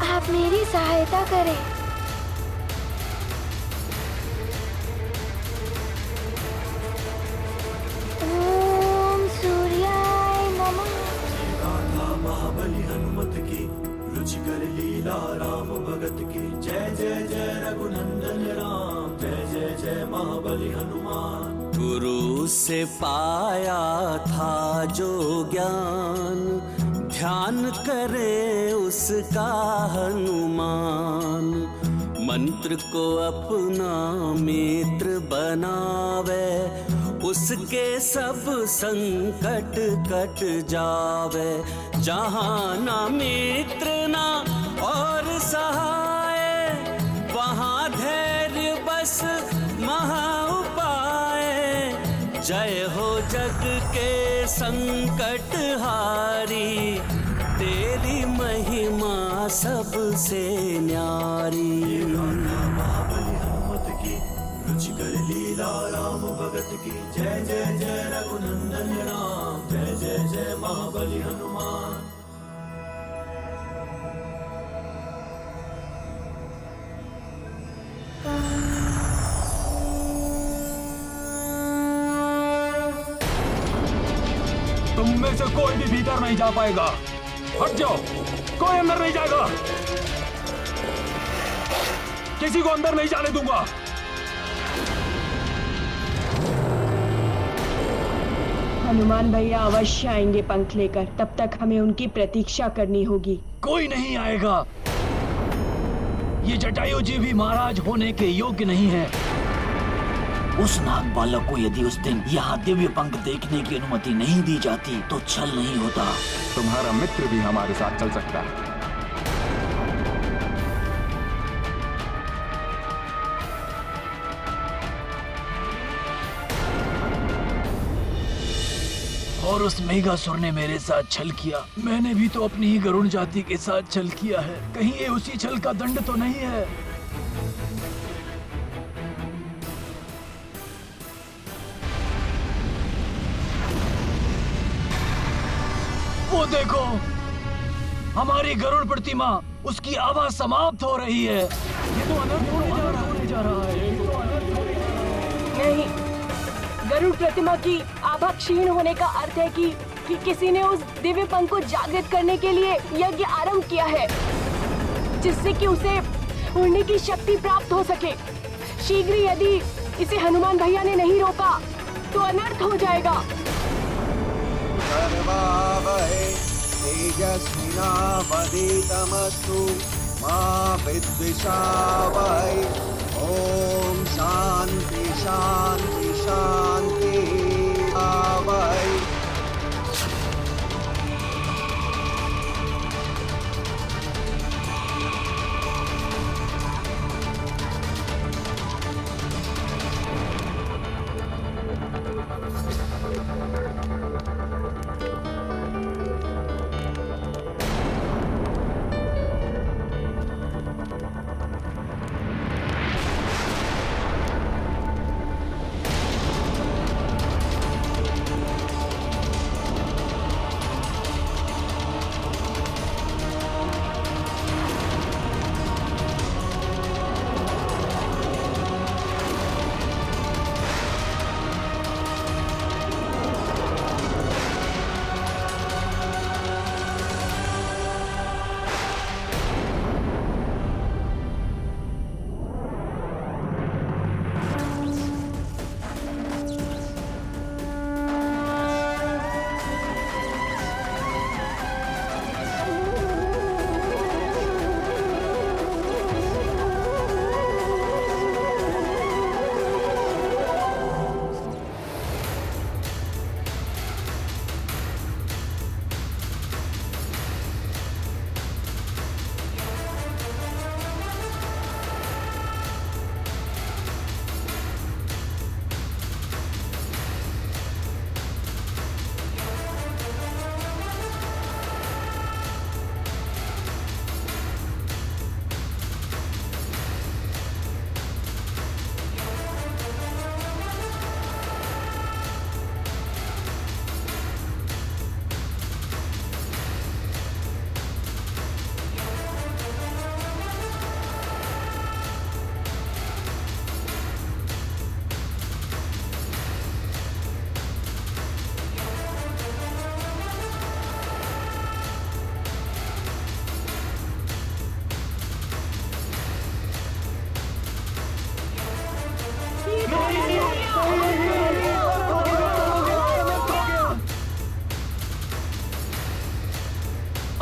आप मेरी सहायता करें। ओम सूर्याय नमः। गाथा महाबली हनुमत की, रुचिकर लीला राम भगत की। जय जय जय रघुनंदन राम, जय जय जय महाबली हनुमान। गुरु से पाया था जो ज्ञान, ध्यान करे उसका हनुमान। मंत्र को अपना मित्र बनावे, उसके सब संकट कट जावे। जहाँ ना मित्र ना और सहाय, वहाँ धैर्य बस महा उपाय। जय हो जग के संकट हारी, तेरी महिमा सबसे न्यारी। महाबली हनुमत की, रुचिकर लीला राम भगत की। जय जय जय रघुनंदन राम, जय जय जय महाबली हनुमान। तुम में से कोई भी भीतर नहीं जा पाएगा। हट जाओ, कोई अंदर नहीं जाएगा, किसी को अंदर नहीं जाने दूंगा। हनुमान भैया अवश्य आएंगे पंख लेकर, तब तक हमें उनकी प्रतीक्षा करनी होगी। कोई नहीं आएगा। ये जटायु जी भी महाराज होने के योग्य नहीं है। उस नाग बालक को यदि उस दिन यहाँ दिव्य पंख देखने की अनुमति नहीं दी जाती तो छल नहीं होता। तुम्हारा मित्र भी हमारे साथ चल सकता है। और उस मेघासुर ने मेरे साथ छल किया। मैंने भी तो अपनी ही गरुड़ जाति के साथ छल किया है। कहीं ये उसी छल का दंड तो नहीं है? वो देखो, हमारी गरुड़ प्रतिमा, उसकी आभा समाप्त हो रही है। ये तो अनर्थ होने जा रहा है। नहीं, गरुड़ प्रतिमा की आभा क्षीण होने का अर्थ है कि किसी ने उस दिव्य पंख को जागृत करने के लिए यज्ञ आरंभ किया है, जिससे कि उसे उड़ने की शक्ति प्राप्त हो सके। शीघ्र यदि इसे हनुमान भैया ने नहीं रोका तो अनर्थ हो जाएगा। सर्वावहै तेजस्विनावधीतमस्तु मा विद्विषावहै। ओम शांति शांति शांति आवहै।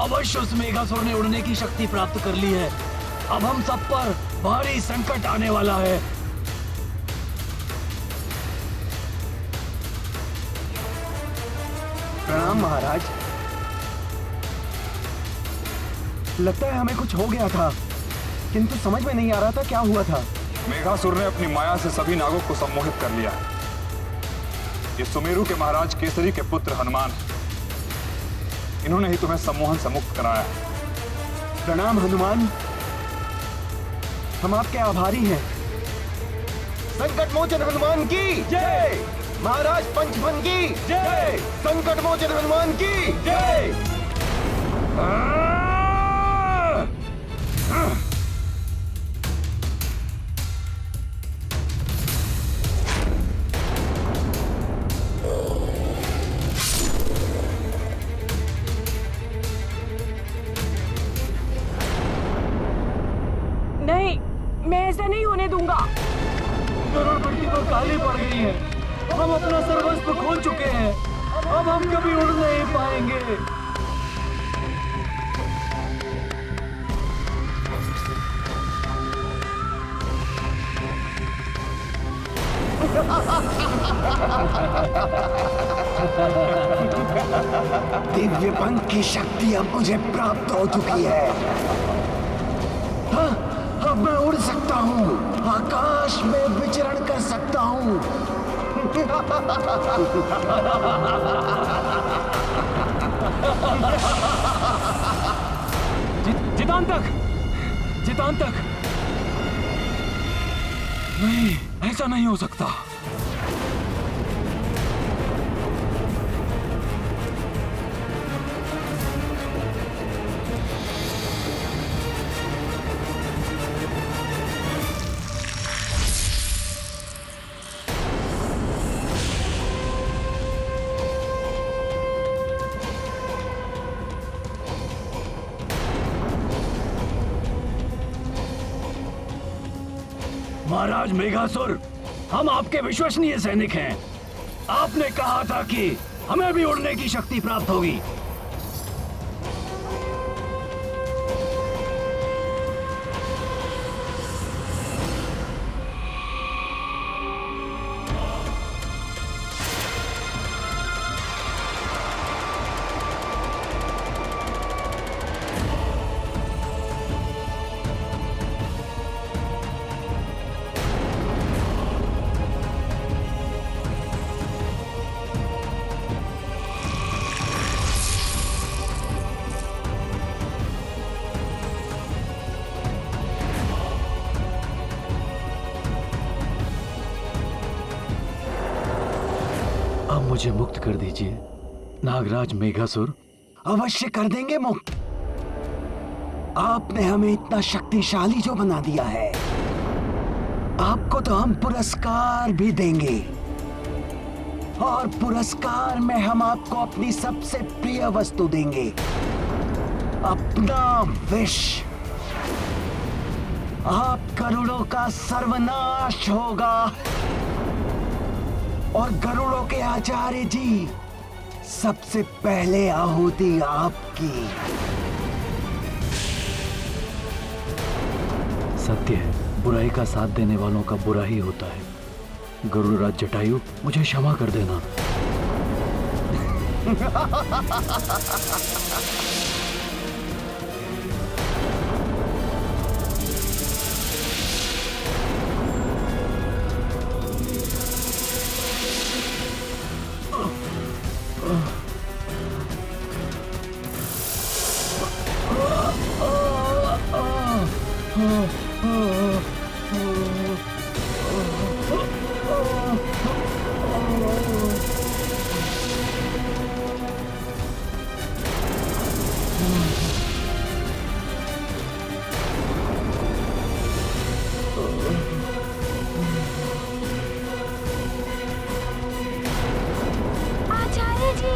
अवश्य उस मेघासुर ने उड़ने की शक्ति प्राप्त कर ली है। अब हम सब पर भारी संकट आने वाला है। प्रणाम महाराज। लगता है हमें कुछ हो गया था, किंतु समझ में नहीं आ रहा था क्या हुआ था। मेघासुर ने अपनी माया से सभी नागों को सम्मोहित कर लिया है। ये सुमेरु के महाराज केसरी के पुत्र हनुमान हैं। इन्होंने ही तुम्हें सम्मोहन से मुक्त कराया है। प्रणाम हनुमान, हम आपके आभारी हैं। संकट मोचन हनुमान की जय। महाराज पंचफन की जय। संकट मोचन हनुमान की जय। हो चुके हैं। अब हम कभी उड़ नहीं पाएंगे। दिव्य पंख की शक्ति अब मुझे प्राप्त हो चुकी है। हाँ, अब मैं उड़ सकता हूँ, आकाश में विचरण कर सकता हूँ। जितांतक नहीं, ऐसा नहीं हो सकता। महाराज मेघासुर, हम आपके विश्वसनीय सैनिक हैं। आपने कहा था कि हमें भी उड़ने की शक्ति प्राप्त होगी। अब मुझे मुक्त कर दीजिए नागराज मेघासुर। अवश्य कर देंगे मुक्त। आपने हमें इतना शक्तिशाली जो बना दिया है, आपको तो हम पुरस्कार भी देंगे। और पुरस्कार में हम आपको अपनी सबसे प्रिय वस्तु देंगे, अपना विष। आप गरुड़ों का सर्वनाश होगा और गरुड़ों के आचार्य जी सबसे पहले आहुति आपकी। सत्य है, बुराई का साथ देने वालों का बुरा ही होता है। गरुड़राज जटायु, मुझे क्षमा कर देना। आचार्य जी,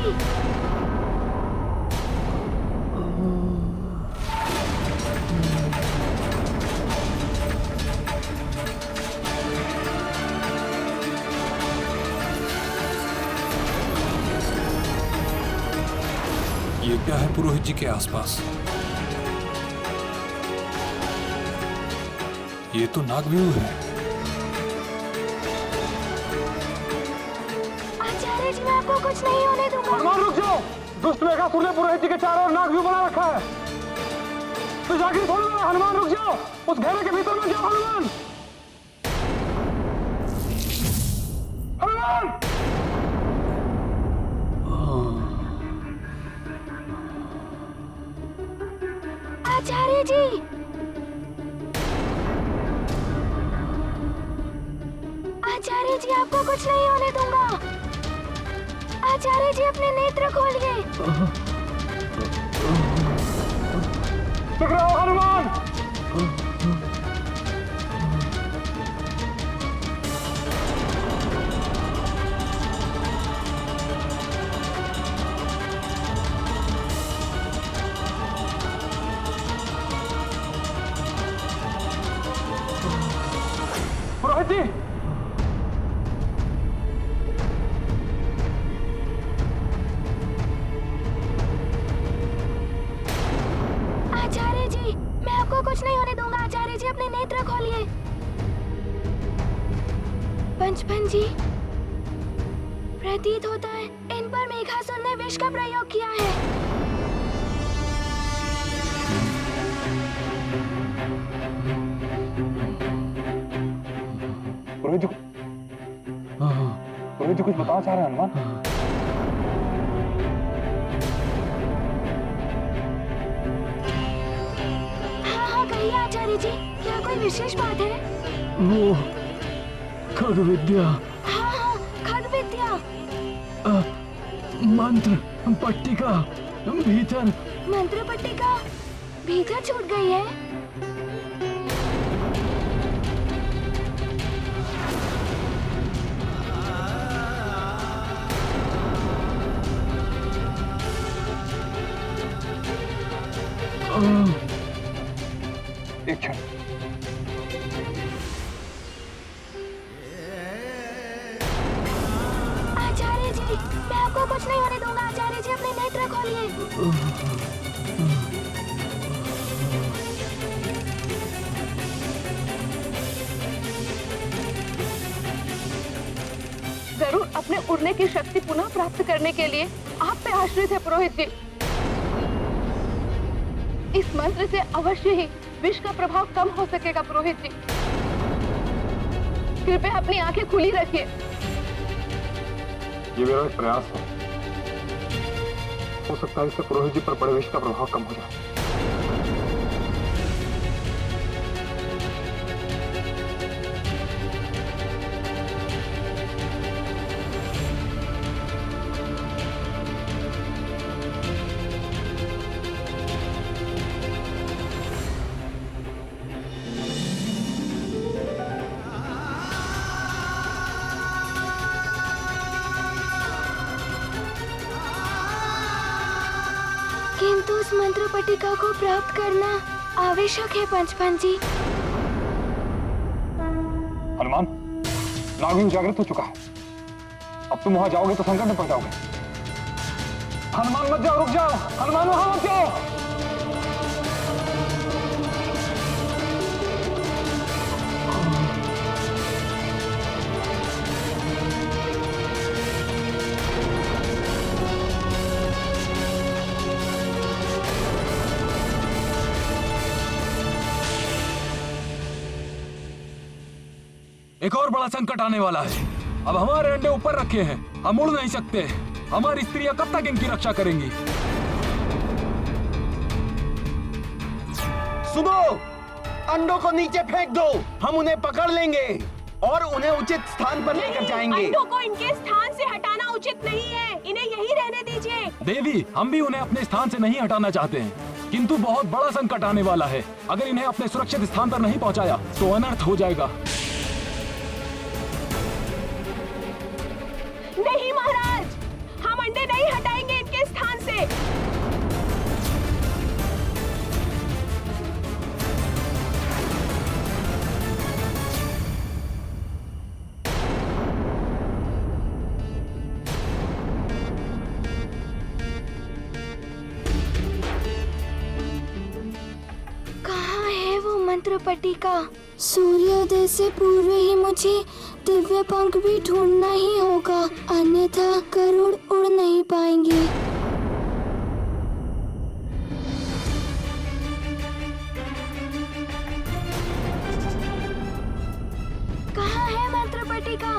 ये क्या है पुरोहित जी के आसपास? ये तो नागव्यूह है। आचार्य जी, मैं आपको कुछ नहीं होने दूंगा। हनुमान रुक जाओ। दुष्ट मेघासुर ने पुरोहित जी के चारों ओर नागव्यूह बना रखा है। तो जाकर खोलो ना। हनुमान रुक जाओ, उस घेरे के भीतर में जाओ। हनुमान, हनुमान। आचार्य जी, आचार्य जी, आपको कुछ नहीं होने दूंगा। आचार्य जी, अपने नेत्र खोलिए। टकराओ हनुमान। पुरोहित जी, पंचपन जी, प्रतीत होता है इन पर मेघासुर ने विष का प्रयोग किया है। पुरोहित जी, पुरोहित जी कुछ बताना चाह रहे हैं हनुमान? हाँ, कहिए आचार्य जी, क्या कोई विशेष बात है? वो खग विद्या, हाँ, खग विद्या, मंत्र पट्टिका भीतर, मंत्र पट्टिका भीतर छूट गई है। एक क्षण। आचार्य जी, मैं आपको कुछ नहीं होने दूंगा। आचार्य जी, अपने नेत्र खोलिए। गरुड़ अपने उड़ने की शक्ति पुनः प्राप्त करने के लिए आप पे आश्रित है पुरोहित जी। इस मंत्र से अवश्य ही विष का प्रभाव कम हो सकेगा पुरोहित जी। कृपया अपनी आंखें खुली रखिए। ये मेरा एक प्रयास है, हो सकता है इससे पुरोहित जी पर बड़े विष का प्रभाव कम हो जाए। किंतु उस मंत्र पट्टिका को प्राप्त करना आवश्यक है पंचपन जी। हनुमान, नागिन जागृत हो चुका है। अब तुम वहां जाओगे तो संकट में पड़ जाओगे। हनुमान मत जाओ, रुक जाओ। हनुमान वहां मत जाओ। एक और बड़ा संकट आने वाला है। अब हमारे अंडे ऊपर रखे हैं, हम उड़ नहीं सकते। हमारी स्त्रियां कब तक इनकी रक्षा करेंगी? सुनो, अंडों को नीचे फेंक दो, हम उन्हें पकड़ लेंगे और उन्हें उचित स्थान पर लेकर जाएंगे। अंडों को इनके स्थान से हटाना उचित नहीं है, इन्हें यहीं रहने दीजिए। देवी, हम भी उन्हें अपने स्थान से नहीं हटाना चाहते हैं, किंतु बहुत बड़ा संकट आने वाला है। अगर इन्हें अपने सुरक्षित स्थान पर नहीं पहुंचाया तो अनर्थ हो जाएगा। नहीं महाराज, हम अंडे नहीं हटाएंगे इनके स्थान से। कहाँ है वो मंत्र पट्टिका? सूर्योदय से पूर्व ही मुझे दिव्य पंख भी ढूंढना ही होगा, अन्यथा गरुड़ उड़ नहीं पाएंगे। कहाँ है मंत्र पट्टिका?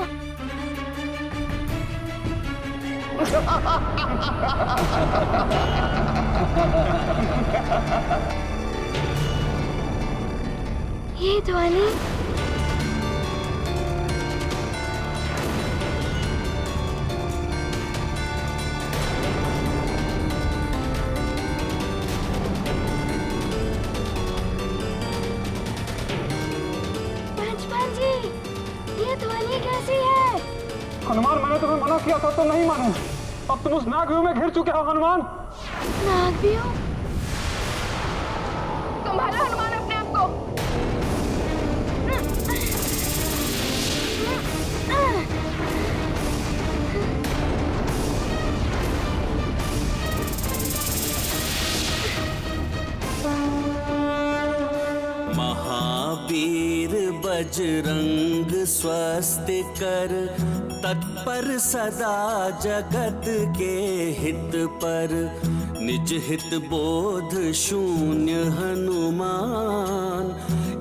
ये ध्वनि हनुमान, मैंने तुम्हें मना किया था तो नहीं माने। अब तुम उस नागव्यूह में घिर चुके हो हनुमान। नागव्यूह? संभालो हनुमान अपने आप को। महावीर बजरंग स्वस्ति कर, तत्पर सदा जगत के हित पर, निज हित बोध शून्य हनुमान,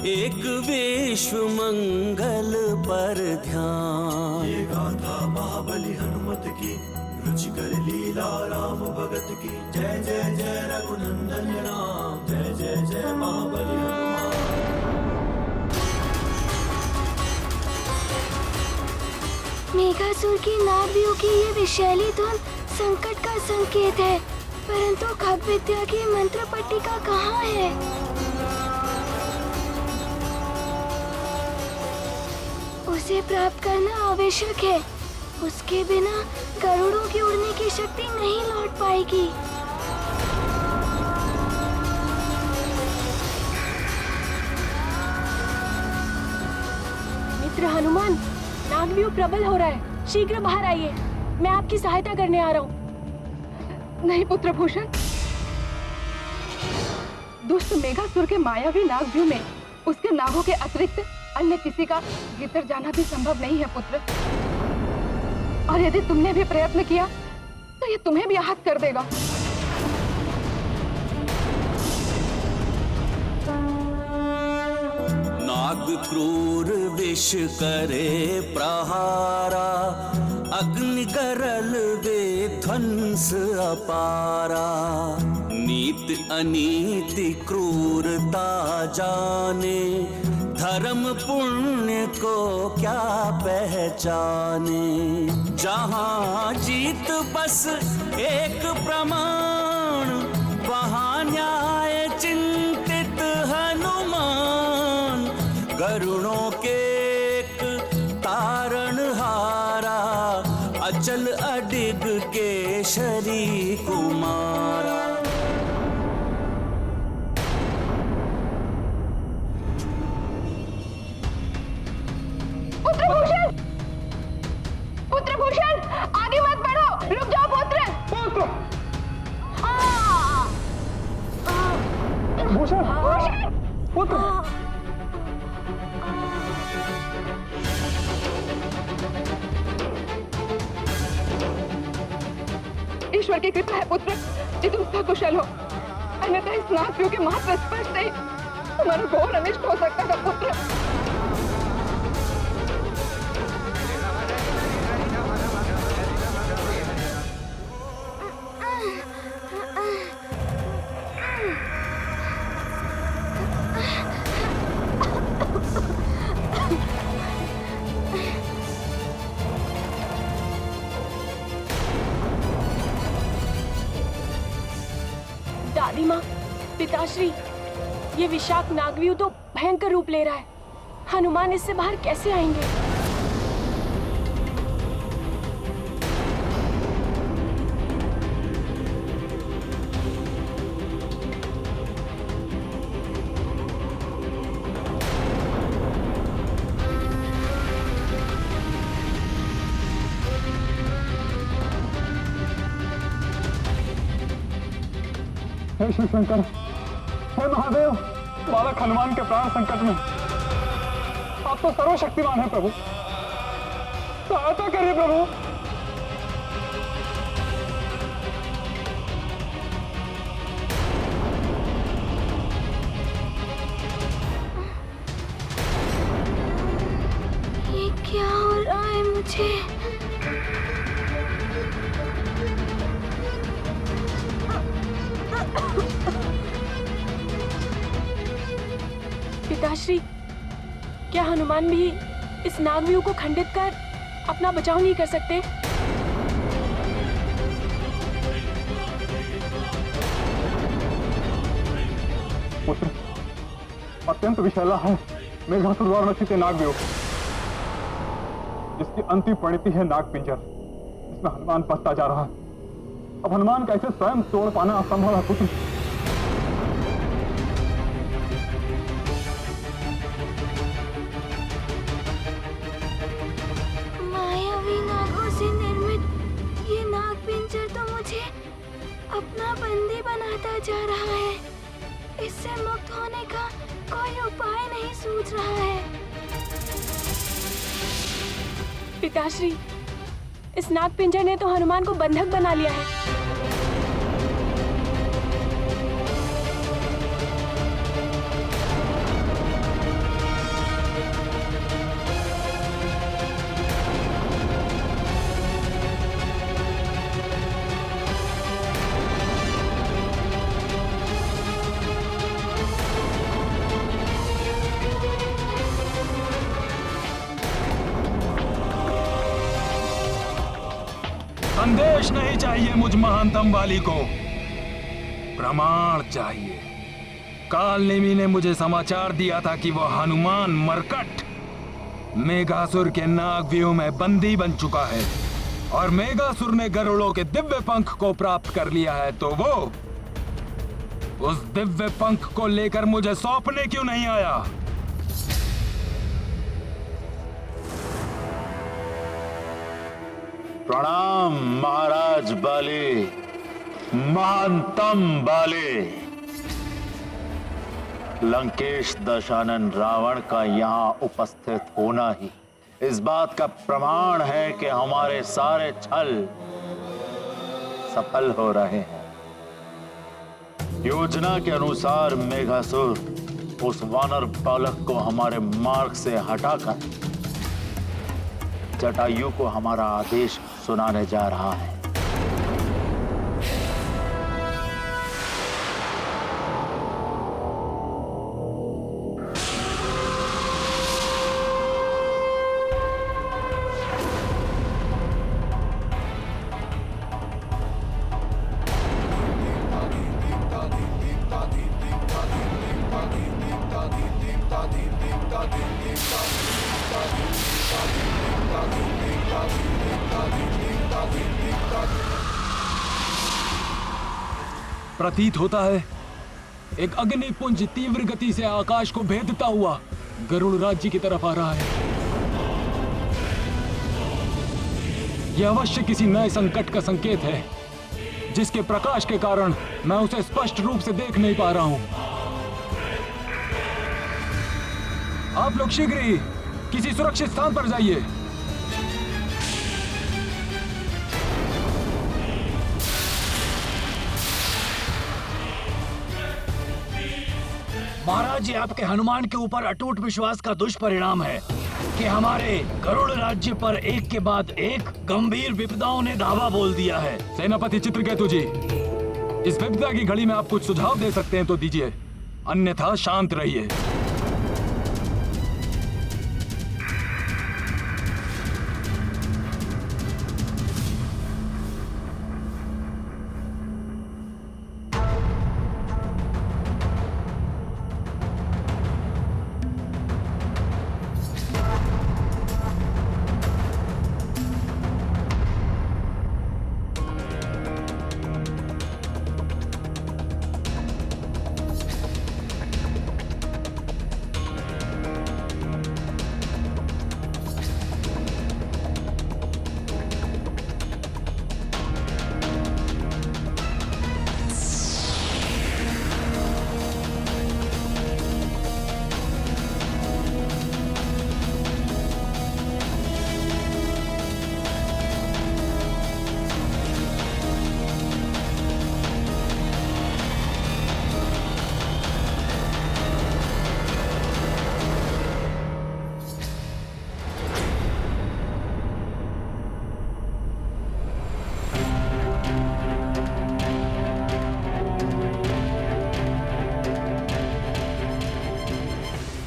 एक विश्व मंगल पर ध्यान। ये गाथा महाबली हनुमत की, रुचिकर लीला राम भगत की। जय जय जय रघुनंदन राम, जय जय जय महाबली हनुमान। मेघासुर की नाभियों की ये विशैली धुन संकट का संकेत है, परंतु खग विद्या की मंत्र पट्टिका कहाँ है? उसे प्राप्त करना आवश्यक है। उसके बिना गरुड़ों की उड़ने की शक्ति नहीं लौट पाएगी। मित्र हनुमान, नागव्यूह प्रबल हो रहा है, शीघ्र बाहर आइए, मैं आपकी सहायता करने आ रहा हूँ। नहीं पुत्र भूषण, दुष्ट मेघासुर के मायावी नागव्यूह में उसके नागों के अतिरिक्त अन्य किसी का भीतर जाना भी संभव नहीं है पुत्र। और यदि तुमने भी प्रयत्न किया तो ये तुम्हें भी आहत कर देगा। नाग क्रूर विष करे प्रहारा, अग्नि गरल वे ध्वंस अपारा। नीत अनीति क्रूरता जाने, धर्म पुण्य को क्या पहचाने। जहाँ जीत बस एक प्रमाण, वहाँ न्याय चिंतित हनुमान। गरुड़ों के एक तारण हारा, अचल अडिग केशरी कुमारा। पुत्रभूषण, आगे मत बढ़ो, रुक जाओ पुत्र। भूषण, पुत्र। ईश्वर की कृपा है पुत्र कि तुम सकुशल हो, अन्यथा इस नागव्यूह के मात्र स्पर्श से तुम्हारा घोर अनिष्ट हो सकता था पुत्र। दादी माँ, पिताश्री, ये विषाक्त नागव्यूह तो भयंकर रूप ले रहा है। हनुमान इससे बाहर कैसे आएंगे? हे शिव शंकर, हे महादेव, बालक हनुमान के प्राण संकट में। आप तो सर्वशक्तिमान हैं प्रभु, सहायता करिए प्रभु। ये क्या हो रहा है मुझे? पिताश्री, क्या हनुमान भी इस नागव्यूह को खंडित कर अपना बचाव नहीं कर सकते? पुत्र, अत्यंत विशैला है मेघासुर द्वारा रचित नागव्यूह, जिसकी अंतिम परिणति है नागपिंजर। इसमें हनुमान फंसता जा रहा है। अब हनुमान कैसे स्वयं तोड़ पाना असंभव है पुत्र। मायावी नागों से निर्मित ये नागपिंजर तो मुझे अपना बंदी बनाता जा रहा है। इससे मुक्त होने का कोई उपाय नहीं सूझ रहा है। पिताश्री, इस नागपिंजर ने तो हनुमान को बंधक बना लिया है। संदेश नहीं चाहिए मुझ महानतम वाली को, प्रमाण चाहिए। कालनेमी ने मुझे समाचार दिया था कि वह हनुमान मरकट मेघासुर के नागव्यूह में बंदी बन चुका है और मेघासुर ने गरुड़ों के दिव्य पंख को प्राप्त कर लिया है, तो वो उस दिव्य पंख को लेकर मुझे सौंपने क्यों नहीं आया? प्रणाम महाराज बाली, महानतम बाली। लंकेश दशानन रावण का यहाँ उपस्थित होना ही इस बात का प्रमाण है कि हमारे सारे छल सफल हो रहे हैं। योजना के अनुसार मेघासुर उस वानर बालक को हमारे मार्ग से हटाकर जटायु को हमारा आदेश सुनाने जा रहा है। प्रतीत होता है एक अग्निपुंज तीव्र गति से आकाश को भेदता हुआ गरुड़ राज्य की तरफ आ रहा है। यह अवश्य किसी नए संकट का संकेत है, जिसके प्रकाश के कारण मैं उसे स्पष्ट रूप से देख नहीं पा रहा हूं। आप लोग शीघ्र ही किसी सुरक्षित स्थान पर जाइए। महाराज, ये आपके हनुमान के ऊपर अटूट विश्वास का दुष्परिणाम है कि हमारे गरुड़ राज्य पर एक के बाद एक गंभीर विपदाओं ने धावा बोल दिया है। सेनापति चित्रकेतु जी, इस विपदा की घड़ी में आप कुछ सुझाव दे सकते हैं तो दीजिए, अन्यथा शांत रहिए।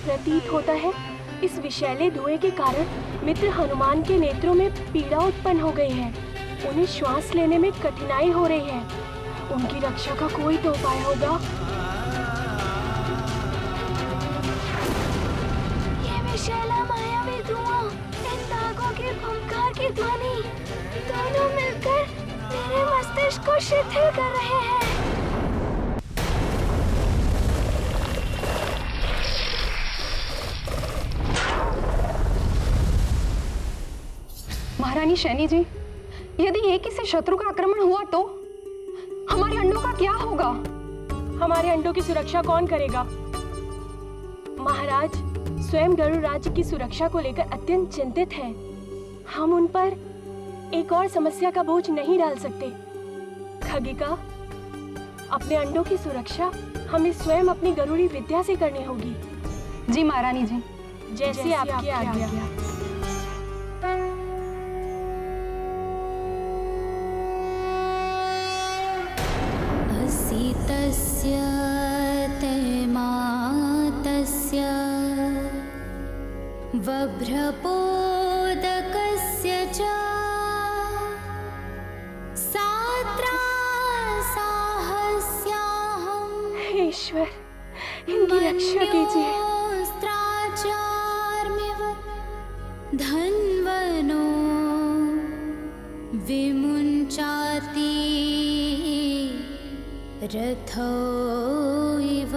प्रतीत होता है इस विषैले धुएं के कारण मित्र हनुमान के नेत्रों में पीड़ा उत्पन्न हो गई है। उन्हें श्वास लेने में कठिनाई हो रही है। उनकी रक्षा का कोई तो उपाय होगा। ये विशैला मायावी धुआं, इन नागों के फुंकार की ध्वनि, दोनों मिलकर मेरे मस्तिष्क को शिथिल कर रहे हैं। महारानी शैनी जी, यदि ये किसी शत्रु का आक्रमण हुआ तो हमारे अंडों का क्या होगा? हमारे अंडों की सुरक्षा कौन करेगा? महाराज स्वयं गरुड़ राज्य की सुरक्षा को लेकर अत्यंत चिंतित हैं। हम उन पर एक और समस्या का बोझ नहीं डाल सकते। खगिका, अपने अंडों की सुरक्षा हमें स्वयं अपनी गरुड़ी विद्या से करनी होगी। जी महारानी जी, जैसे आपकी आज्ञा। असि तस्य तैमातस्य वभ्रपोदकस्य च साहस्याहम्। ईश्वर, इनकी रक्षा कीजिए। धन्वनो विमुञ्चाति रथो इव।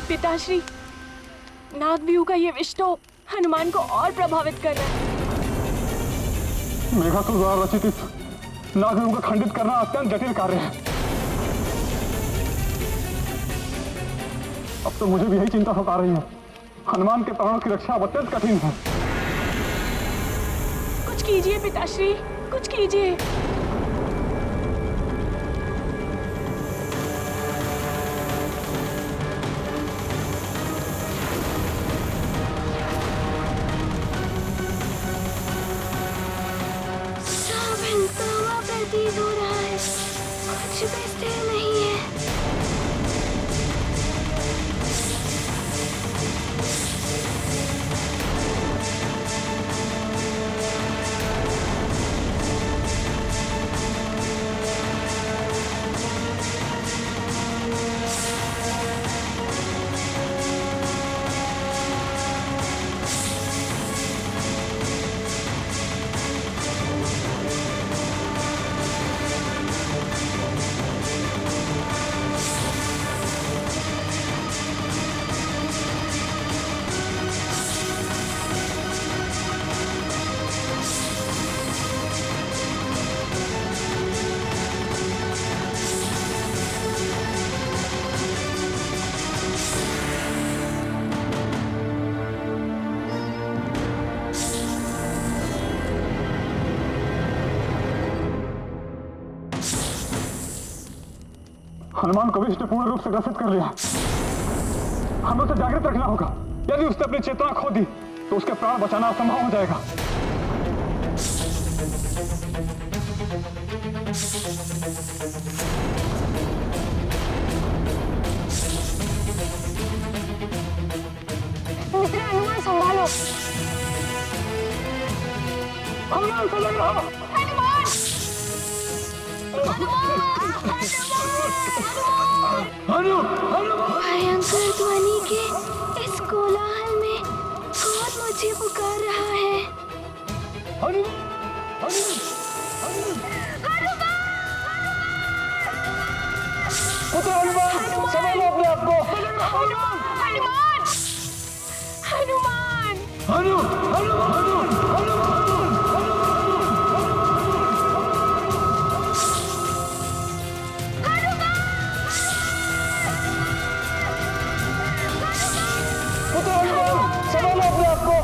पिताश्री, नागव्यूह का ये विष तो हनुमान को और प्रभावित कर रहा है। मेघासुर द्वारा रचित इस नागव्यूह को खंडित करना अत्यंत जटिल कार्य है। अब तो मुझे भी यही चिंता सता रही है। हनुमान के प्राणों की रक्षा अत्यंत कठिन है। कुछ कीजिए पिताश्री, कुछ कीजिए। प्रतीत हो रहा है, कुछ भी स्थिर नहीं है। हनुमान को विष ने पूर्ण रूप से ग्रसित कर लिया। हमें उसे जागृत रखना होगा। यदि उसने अपनी चेतना खो दी तो उसके प्राण बचाना असंभव हो जाएगा। मित्र हनुमान, संभालो। हनुमान से लग रहा। भयंकर ध्वनि के इस कोलाहल में कौन मुझे पुकार रहा है? पुत्र हनुमान, संभालो अपने आप को। हनुमान, हनुमान, संभालो अपने आप को।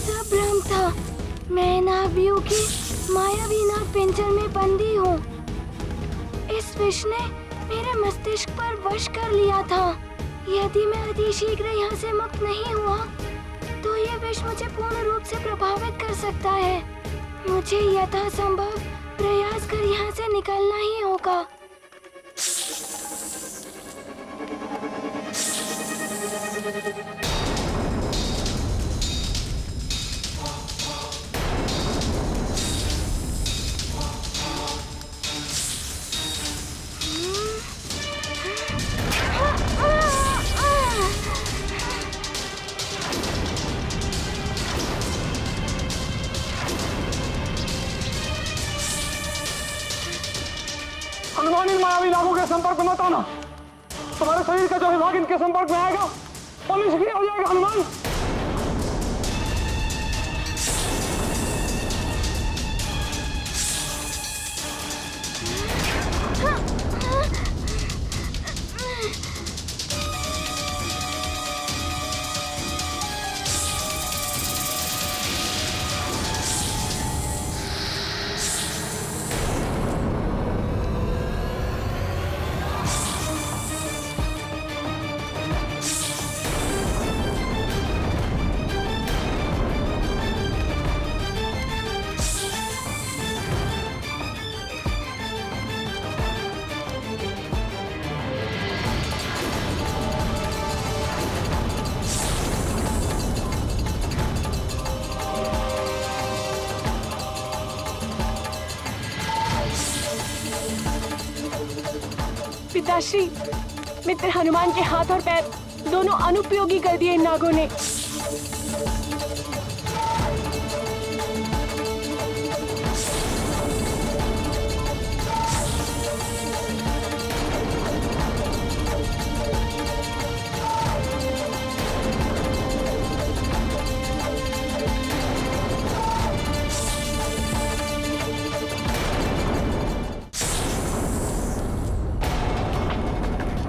सब भ्रम था। मैं नागव्यूह की मायावी नाग पिंजर में बंदी हूँ। इस विष ने मेरे मस्तिष्क पर वश कर लिया था। यदि मैं अतिशीघ्र यहाँ से मुक्त नहीं हुआ तो ये विष मुझे पूर्ण रूप से प्रभावित कर सकता है। मुझे यथासंभव प्रयास कर यहाँ से निकलना ही होगा। मायावी नागों के संपर्क में मत आना। तुम्हारे शरीर का जो विभाग इनके संपर्क में आएगा वो निष्क्रिय हो जाएगा हनुमान। पिताश्री, मित्र हनुमान के हाथ और पैर दोनों अनुपयोगी कर दिए इन नागों ने।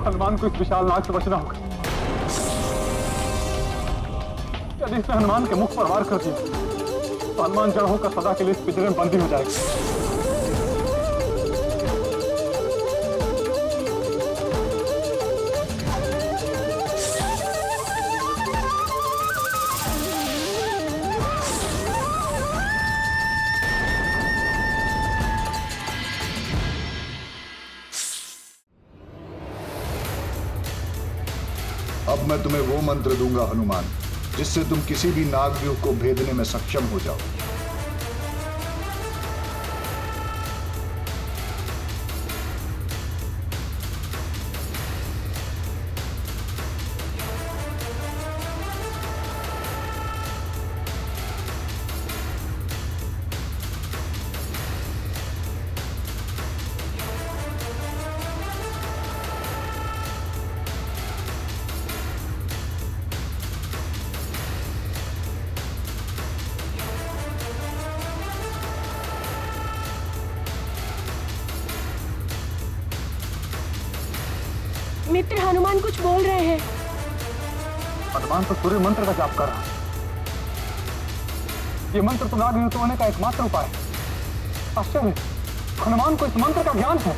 हनुमान को इस विशाल नाग से बचना होगा। यदि इसने हनुमान के मुख पर वार कर दिया तो हनुमान जड़ होकर सदा के लिए इस पिंजरे में बंदी हो जाएगा। अब मैं तुम्हें वो मंत्र दूंगा हनुमान, जिससे तुम किसी भी नागव्यूह को भेदने में सक्षम हो जाओ। मित्र हनुमान कुछ बोल रहे हैं। हनुमान तो सूर्य मंत्र का जाप कर रहा है। ये मंत्र तो नाग तोड़ने का एकमात्र उपाय है। आश्चर्य, हनुमान को इस मंत्र का ज्ञान है।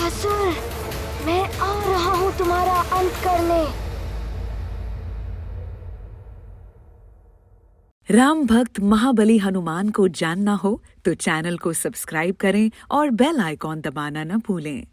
असुर, मैं आ रहा हूँ तुम्हारा अंत करने। राम भक्त महाबली हनुमान को जानना हो तो चैनल को सब्सक्राइब करें और बेल आइकॉन दबाना न भूलें।